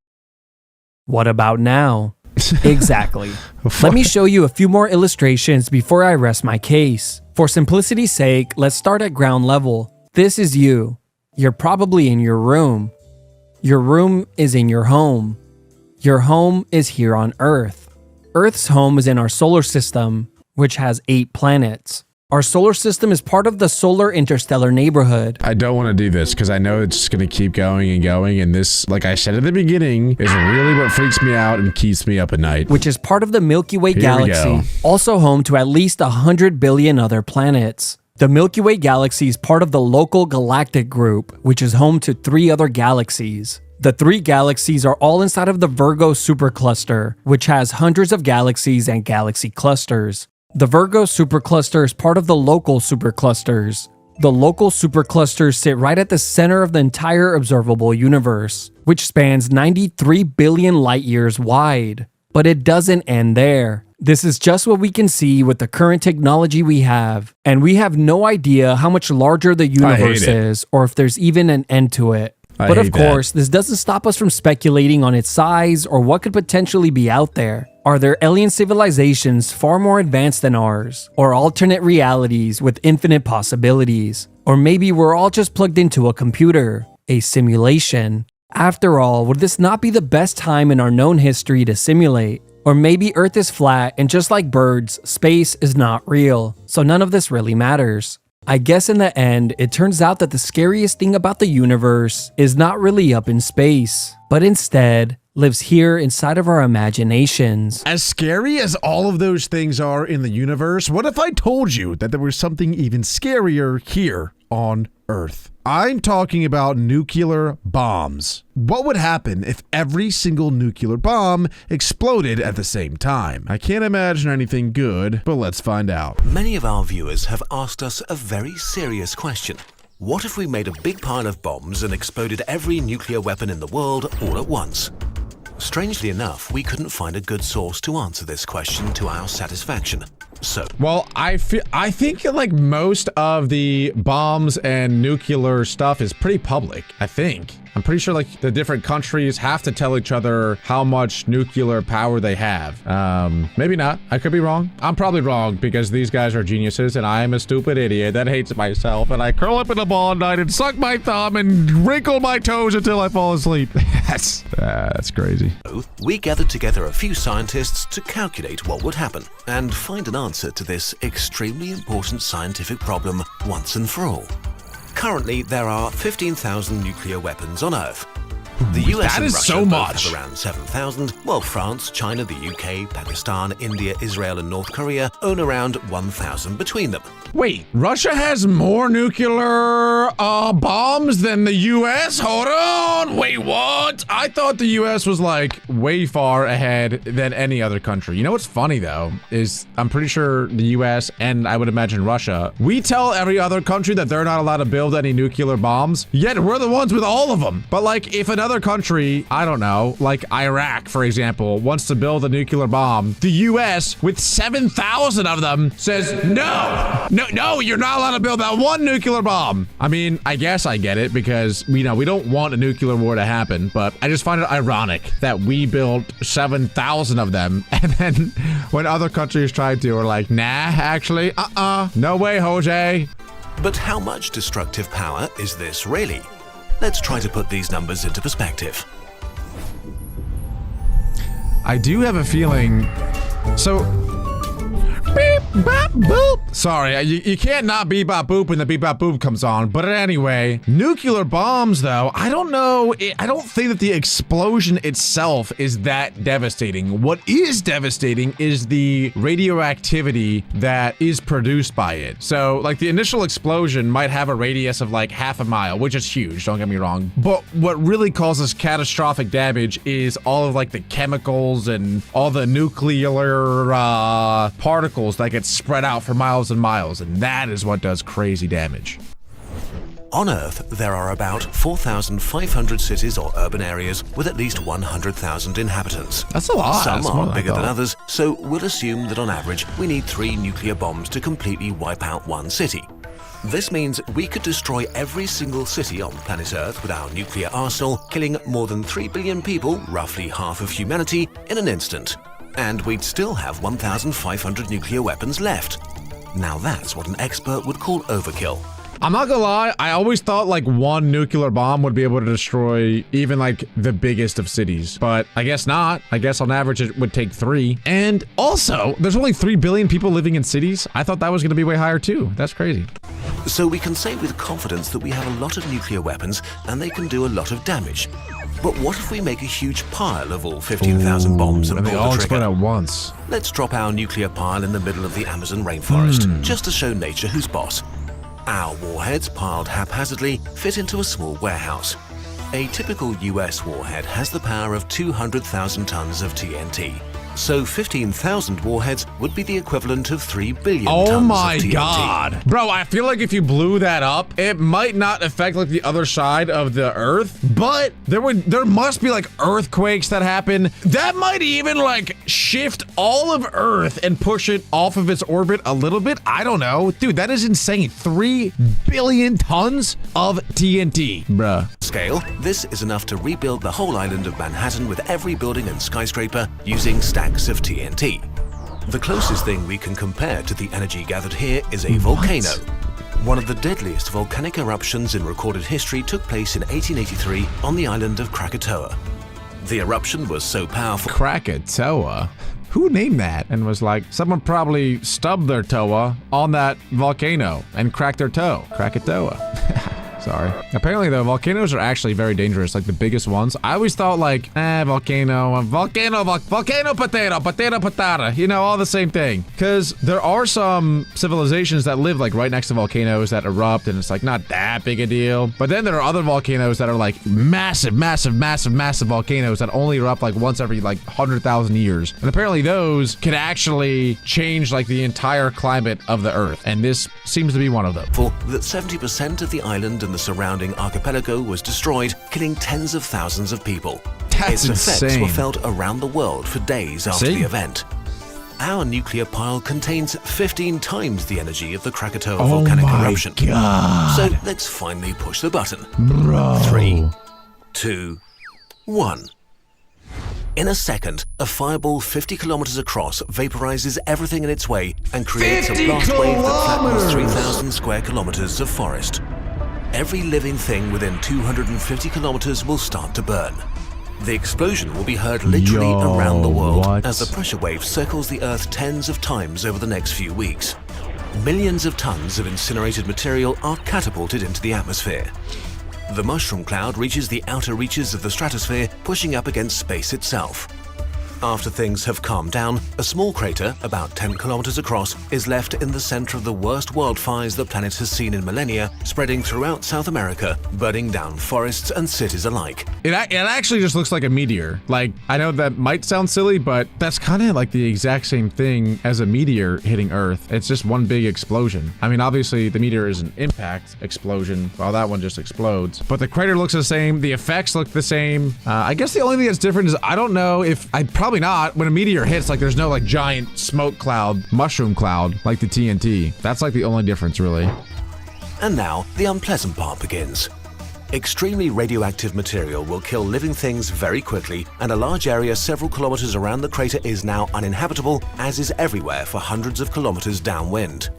What about now? Exactly. Let me show you a few more illustrations before I rest my case. For simplicity's sake, let's start at ground level. This is you. You're probably in your room. Your room is in your home. Your home is here on Earth. Earth's home is in our solar system, which has 8 planets. Our solar system is part of the solar interstellar neighborhood. I don't want to do this because I know it's just going to keep going and going, and this, like I said at the beginning, is really what freaks me out and keeps me up at night. Which is part of the Milky Way galaxy, also home to at least 100 billion other planets. The Milky Way galaxy is part of the local galactic group, which is home to 3 other galaxies. The 3 galaxies are all inside of the Virgo supercluster, which has hundreds of galaxies and galaxy clusters. The Virgo supercluster is part of the local superclusters, The local superclusters sit right at the center of the entire observable universe, which spans 93 billion light years wide. But it doesn't end there. This is just what we can see with the current technology we have, and we have no idea how much larger the universe is or if there's even an end to it. But of course, this doesn't stop us from speculating on its size or what could potentially be out there. Are there alien civilizations far more advanced than ours? Or alternate realities with infinite possibilities? Or maybe we're all just plugged into a computer, a simulation? After all, would this not be the best time in our known history to simulate? Or maybe Earth is flat and just like birds, space is not real, so none of this really matters. I guess in the end, it turns out that the scariest thing about the universe is not really up in space, but instead lives here inside of our imaginations. As scary as all of those things are in the universe, what if I told you that there was something even scarier here on Earth? I'm talking about nuclear bombs. What would happen if every single nuclear bomb exploded at the same time? I can't imagine anything good, but let's find out. Many of our viewers have asked us a very serious question. What if we made a big pile of bombs and exploded every nuclear weapon in the world all at once? Strangely enough, we couldn't find a good source to answer this question to our satisfaction. So, well, I think like most of the bombs and nuclear stuff is pretty public, I think. I'm pretty sure like the different countries have to tell each other how much nuclear power they have. Maybe not. I could be wrong. I'm probably wrong because these guys are geniuses and I am a stupid idiot that hates myself and I curl up in a ball at night and suck my thumb and wrinkle my toes until I fall asleep. That's crazy. we gathered together a few scientists to calculate what would happen and find an answer to this extremely important scientific problem once and for all. Currently, there are 15,000 nuclear weapons on Earth. The US and Russia both have around 7,000, while France, China, the UK, Pakistan, India, Israel, and North Korea own around 1,000 between them. Wait, Russia has more nuclear bombs than the US? Hold on! Wait, what? I thought the US was like way far ahead than any other country. You know what's funny though, is I'm pretty sure the US and I would imagine Russia, we tell every other country that they're not allowed to build any nuclear bombs, yet we're the ones with all of them. But like if another country, I don't know, like Iraq, for example, wants to build a nuclear bomb, the US with 7,000 of them says, no, you're not allowed to build that one nuclear bomb. I mean, I guess I get it because, you know, we don't want a nuclear war to happen, but I just find it ironic that we built 7,000 of them and then when other countries try to, we're like, nah, actually, no way, Jose. But how much destructive power is this really? Let's try to put these numbers into perspective. I do have a feeling. So, beep, bop, boop. Sorry, you can't not beep, bop, boop when the beep, bop, boop comes on. But anyway, nuclear bombs, though, I don't know. I don't think that the explosion itself is that devastating. What is devastating is the radioactivity that is produced by it. So, like, the initial explosion might have a radius of like half a mile, which is huge, don't get me wrong. But what really causes catastrophic damage is all of like the chemicals and all the nuclear particles that get spread out for miles and miles, and that is what does crazy damage. On Earth, there are about 4,500 cities or urban areas with at least 100,000 inhabitants. That's a lot. Some are bigger than others, so we'll assume that on average, we need 3 nuclear bombs to completely wipe out one city. This means we could destroy every single city on planet Earth with our nuclear arsenal, killing more than 3 billion people, roughly half of humanity, in an instant. And we'd still have 1,500 nuclear weapons left. Now that's what an expert would call overkill. I'm not gonna lie, I always thought like one nuclear bomb would be able to destroy even like the biggest of cities, but I guess not. I guess on average it would take 3. And also, there's only 3 billion people living in cities. I thought that was gonna be way higher too. That's crazy. So we can say with confidence that we have a lot of nuclear weapons and they can do a lot of damage. But what if we make a huge pile of all 15,000 bombs and they pull all the explode trigger? at once. Let's drop our nuclear pile in the middle of the Amazon rainforest, just to show nature who's boss. Our warheads, piled haphazardly, fit into a small warehouse. A typical US warhead has the power of 200,000 tons of TNT. So 15,000 warheads would be the equivalent of 3 billion Oh tons my of TNT. god. Bro, I feel like if you blew that up, it might not affect like the other side of the earth, but there must be like earthquakes that happen. That might even like shift all of Earth and push it off of its orbit a little bit. I don't know. Dude, that is insane. 3 billion tons of TNT. Bruh. Scale, this is enough to rebuild the whole island of Manhattan with every building and skyscraper using stacks of TNT. The closest thing we can compare to the energy gathered here is a volcano. One of the deadliest volcanic eruptions in recorded history took place in 1883 on the island of Krakatoa. The eruption was so powerful Krakatoa? Who named that? And was like, someone probably stubbed their toe on that volcano and cracked their toe. Krakatoa. Sorry. Apparently, though, volcanoes are actually very dangerous, like the biggest ones. I always thought like, volcano, potato, patata, you know, all the same thing. Because there are some civilizations that live like right next to volcanoes that erupt and it's like not that big a deal. But then there are other volcanoes that are like massive volcanoes that only erupt like once every like 100,000 years. And apparently those could actually change like the entire climate of the earth. And this seems to be one of them. that 70% of the island and the surrounding archipelago was destroyed, killing tens of thousands of people. That's Its effects insane. were felt around the world for days after See? the event. Our nuclear pile contains 15 times the energy of the Krakatoa Oh volcanic my eruption. God. So let's finally push the button. Bro. 3, 2, 1. In a second, a fireball 50 kilometers across vaporizes everything in its way and creates a 50 blast wave that flattens kilometers! 3,000 square kilometers of forest. Every living thing within 250 kilometers will start to burn. The explosion will be heard literally Yo, around the world what? as the pressure wave circles the Earth tens of times over the next few weeks. Millions of tons of incinerated material are catapulted into the atmosphere. The mushroom cloud reaches the outer reaches of the stratosphere, pushing up against space itself. After things have calmed down, a small crater, about 10 kilometers across, is left in the center of the worst wildfires the planet has seen in millennia, spreading throughout South America, burning down forests and cities alike. It actually just looks like a meteor. Like, I know that might sound silly, but that's kind of like the exact same thing as a meteor hitting Earth. It's just one big explosion. I mean, obviously, the meteor is an impact explosion, while that one just explodes. But the crater looks the same. The effects look the same. I guess the only thing that's different is I don't know if... Probably not. When a meteor hits, like, there's no, like, giant smoke cloud, mushroom cloud, like the TNT. That's, like, the only difference, really. And now, the unpleasant part begins. Extremely radioactive material will kill living things very quickly, and a large area several kilometers around the crater is now uninhabitable, as is everywhere for hundreds of kilometers downwind.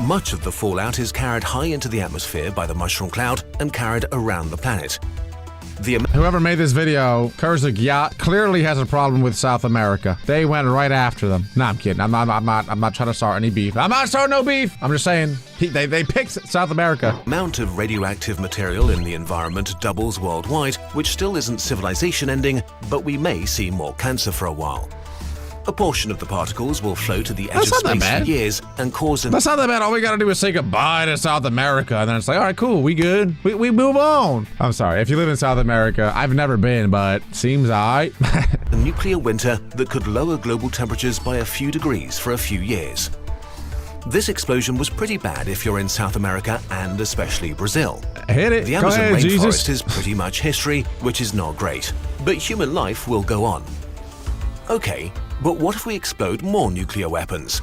Much of the fallout is carried high into the atmosphere by the mushroom cloud and carried around the planet. Whoever made this video, Kurzuk Yacht, clearly has a problem with South America. They went right after them. No, I'm kidding. I'm not trying to start any beef. I'm not starting no beef. I'm just saying they picked South America. Amount of radioactive material in the environment doubles worldwide, which still isn't civilization ending, but we may see more cancer for a while. A portion of the particles will float to the edge of That's not that space bad. for years and cause an That's not that bad. All we gotta do is say goodbye to South America, and then it's like, all right, cool, we good. We move on. I'm sorry, if you live in South America, I've never been, but seems alright. a nuclear winter that could lower global temperatures by a few degrees for a few years. This explosion was pretty bad if you're in South America and especially Brazil. Hit it. The Go Amazon ahead, rainforest Jesus. is pretty much history, which is not great. But human life will go on. Okay, but what if we explode more nuclear weapons?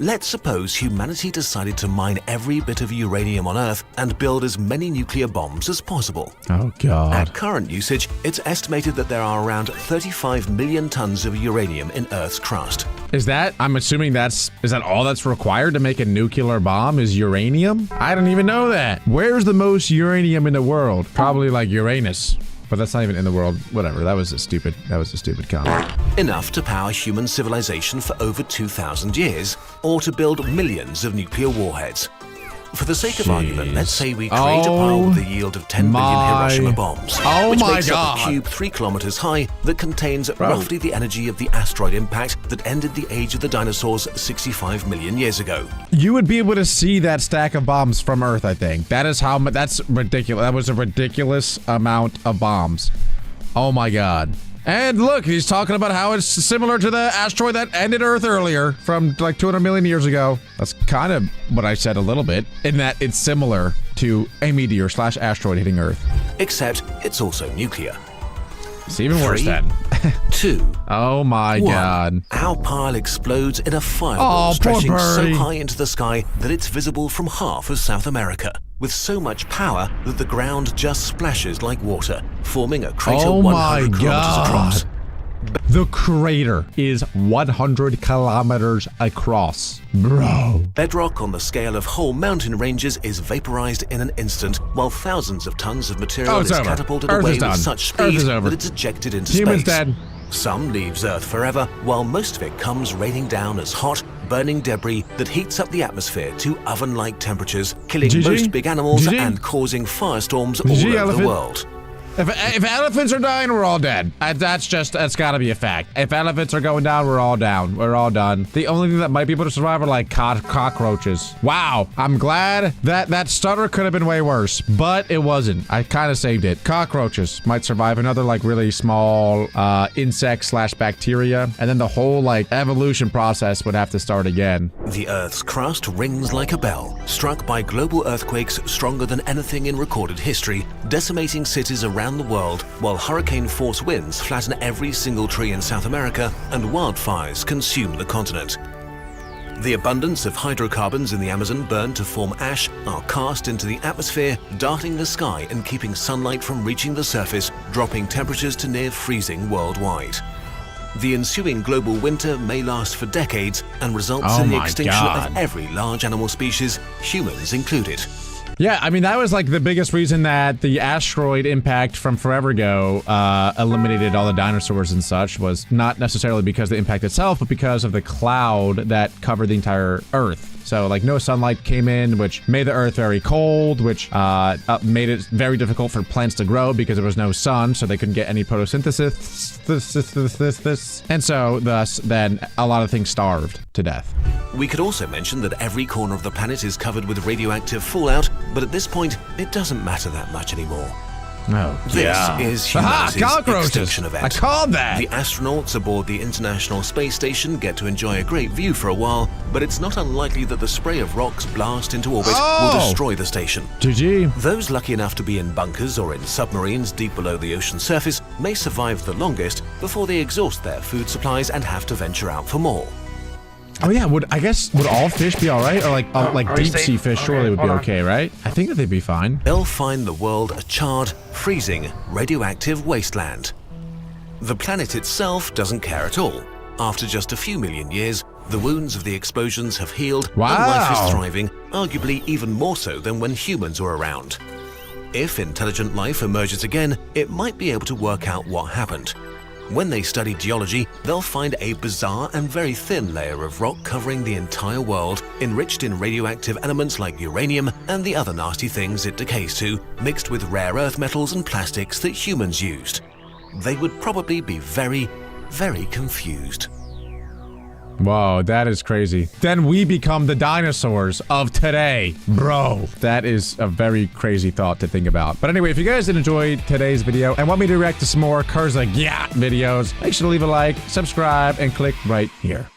Let's suppose humanity decided to mine every bit of uranium on Earth and build as many nuclear bombs as possible. Oh, God. At current usage, it's estimated that there are around 35 million tons of uranium in Earth's crust. I'm assuming is that all that's required to make a nuclear bomb is uranium? I don't even know that. Where's the most uranium in the world? Probably like Uranus. But that's not even in the world. Whatever. That was a stupid comment. Enough to power human civilization for over 2,000 years, or to build millions of nuclear warheads. For the sake of argument, let's say we create a pile with a yield of 10 billion Hiroshima bombs, which makes up a cube 3 kilometers high that contains roughly the energy of the asteroid impact that ended the age of the dinosaurs 65 million years ago. You would be able to see that stack of bombs from Earth, I think. That's ridiculous. That was a ridiculous amount of bombs. Oh my God. And look, he's talking about how it's similar to the asteroid that ended Earth earlier from like 200 million years ago. That's kind of what I said a little bit, in that it's similar to a meteor / asteroid hitting Earth. Except it's also nuclear. It's even worse 3, then. 2, Oh my 1. god. Our pile explodes in a fireball Oh, poor stretching so birdie. high into the sky that it's visible from half of South America, with so much power that the ground just splashes like water, forming a crater Oh 100 my kilometers god. across. The crater is 100 kilometers across. Bro. Bedrock on the scale of whole mountain ranges is vaporized in an instant, while thousands of tons of material Oh, it's is over. catapulted Earth away is done. with such Earth speed is over. that it's ejected into Humans space. dead. Some leaves Earth forever, while most of it comes raining down as hot, burning debris that heats up the atmosphere to oven-like temperatures, killing GG. most big animals GG. and causing firestorms all GG, over elephant. the world. If elephants are dying, we're all dead. That's gotta be a fact. If elephants are going down, we're all down. We're all done. The only thing that might be able to survive are like cockroaches. Wow. I'm glad that stutter could have been way worse, but it wasn't. I kind of saved it. Cockroaches might survive. Another like really small insect / bacteria, and then the whole like evolution process would have to start again. The Earth's crust rings like a bell, struck by global earthquakes stronger than anything in recorded history, decimating cities around the world, while hurricane-force winds flatten every single tree in South America and wildfires consume the continent. The abundance of hydrocarbons in the Amazon burned to form ash are cast into the atmosphere, darting the sky and keeping sunlight from reaching the surface, dropping temperatures to near freezing worldwide. The ensuing global winter may last for decades and results Oh in the my extinction God. of every large animal species, humans included. Yeah, I mean, that was like the biggest reason that the asteroid impact from forever ago eliminated all the dinosaurs and such, was not necessarily because of the impact itself, but because of the cloud that covered the entire Earth. So like no sunlight came in, which made the Earth very cold, which made it very difficult for plants to grow because there was no sun, so they couldn't get any photosynthesis. And so thus then a lot of things starved to death. We could also mention that every corner of the planet is covered with radioactive fallout, but at this point, it doesn't matter that much anymore. Oh, This is Aha, humanity's cockroaches. extinction event. I called that. The astronauts aboard the International Space Station get to enjoy a great view for a while, but it's not unlikely that the spray of rocks blast into orbit will destroy the station. GG. Those lucky enough to be in bunkers or in submarines deep below the ocean surface may survive the longest before they exhaust their food supplies and have to venture out for more. Oh yeah, would all fish be all right? Or like deep sea fish surely would be okay, right? I think that they'd be fine. They'll find the world a charred, freezing, radioactive wasteland. The planet itself doesn't care at all. After just a few million years, the wounds of the explosions have healed Wow. and life is thriving, arguably even more so than when humans were around. If intelligent life emerges again, it might be able to work out what happened. When they study geology, they'll find a bizarre and very thin layer of rock covering the entire world, enriched in radioactive elements like uranium and the other nasty things it decays to, mixed with rare earth metals and plastics that humans used. They would probably be very, very confused. Whoa, that is crazy. Then we become the dinosaurs of today. Bro, that is a very crazy thought to think about. But anyway, if you guys did enjoy today's video and want me to react to some more Kurzgesagt videos, make sure to leave a like, subscribe, and click right here.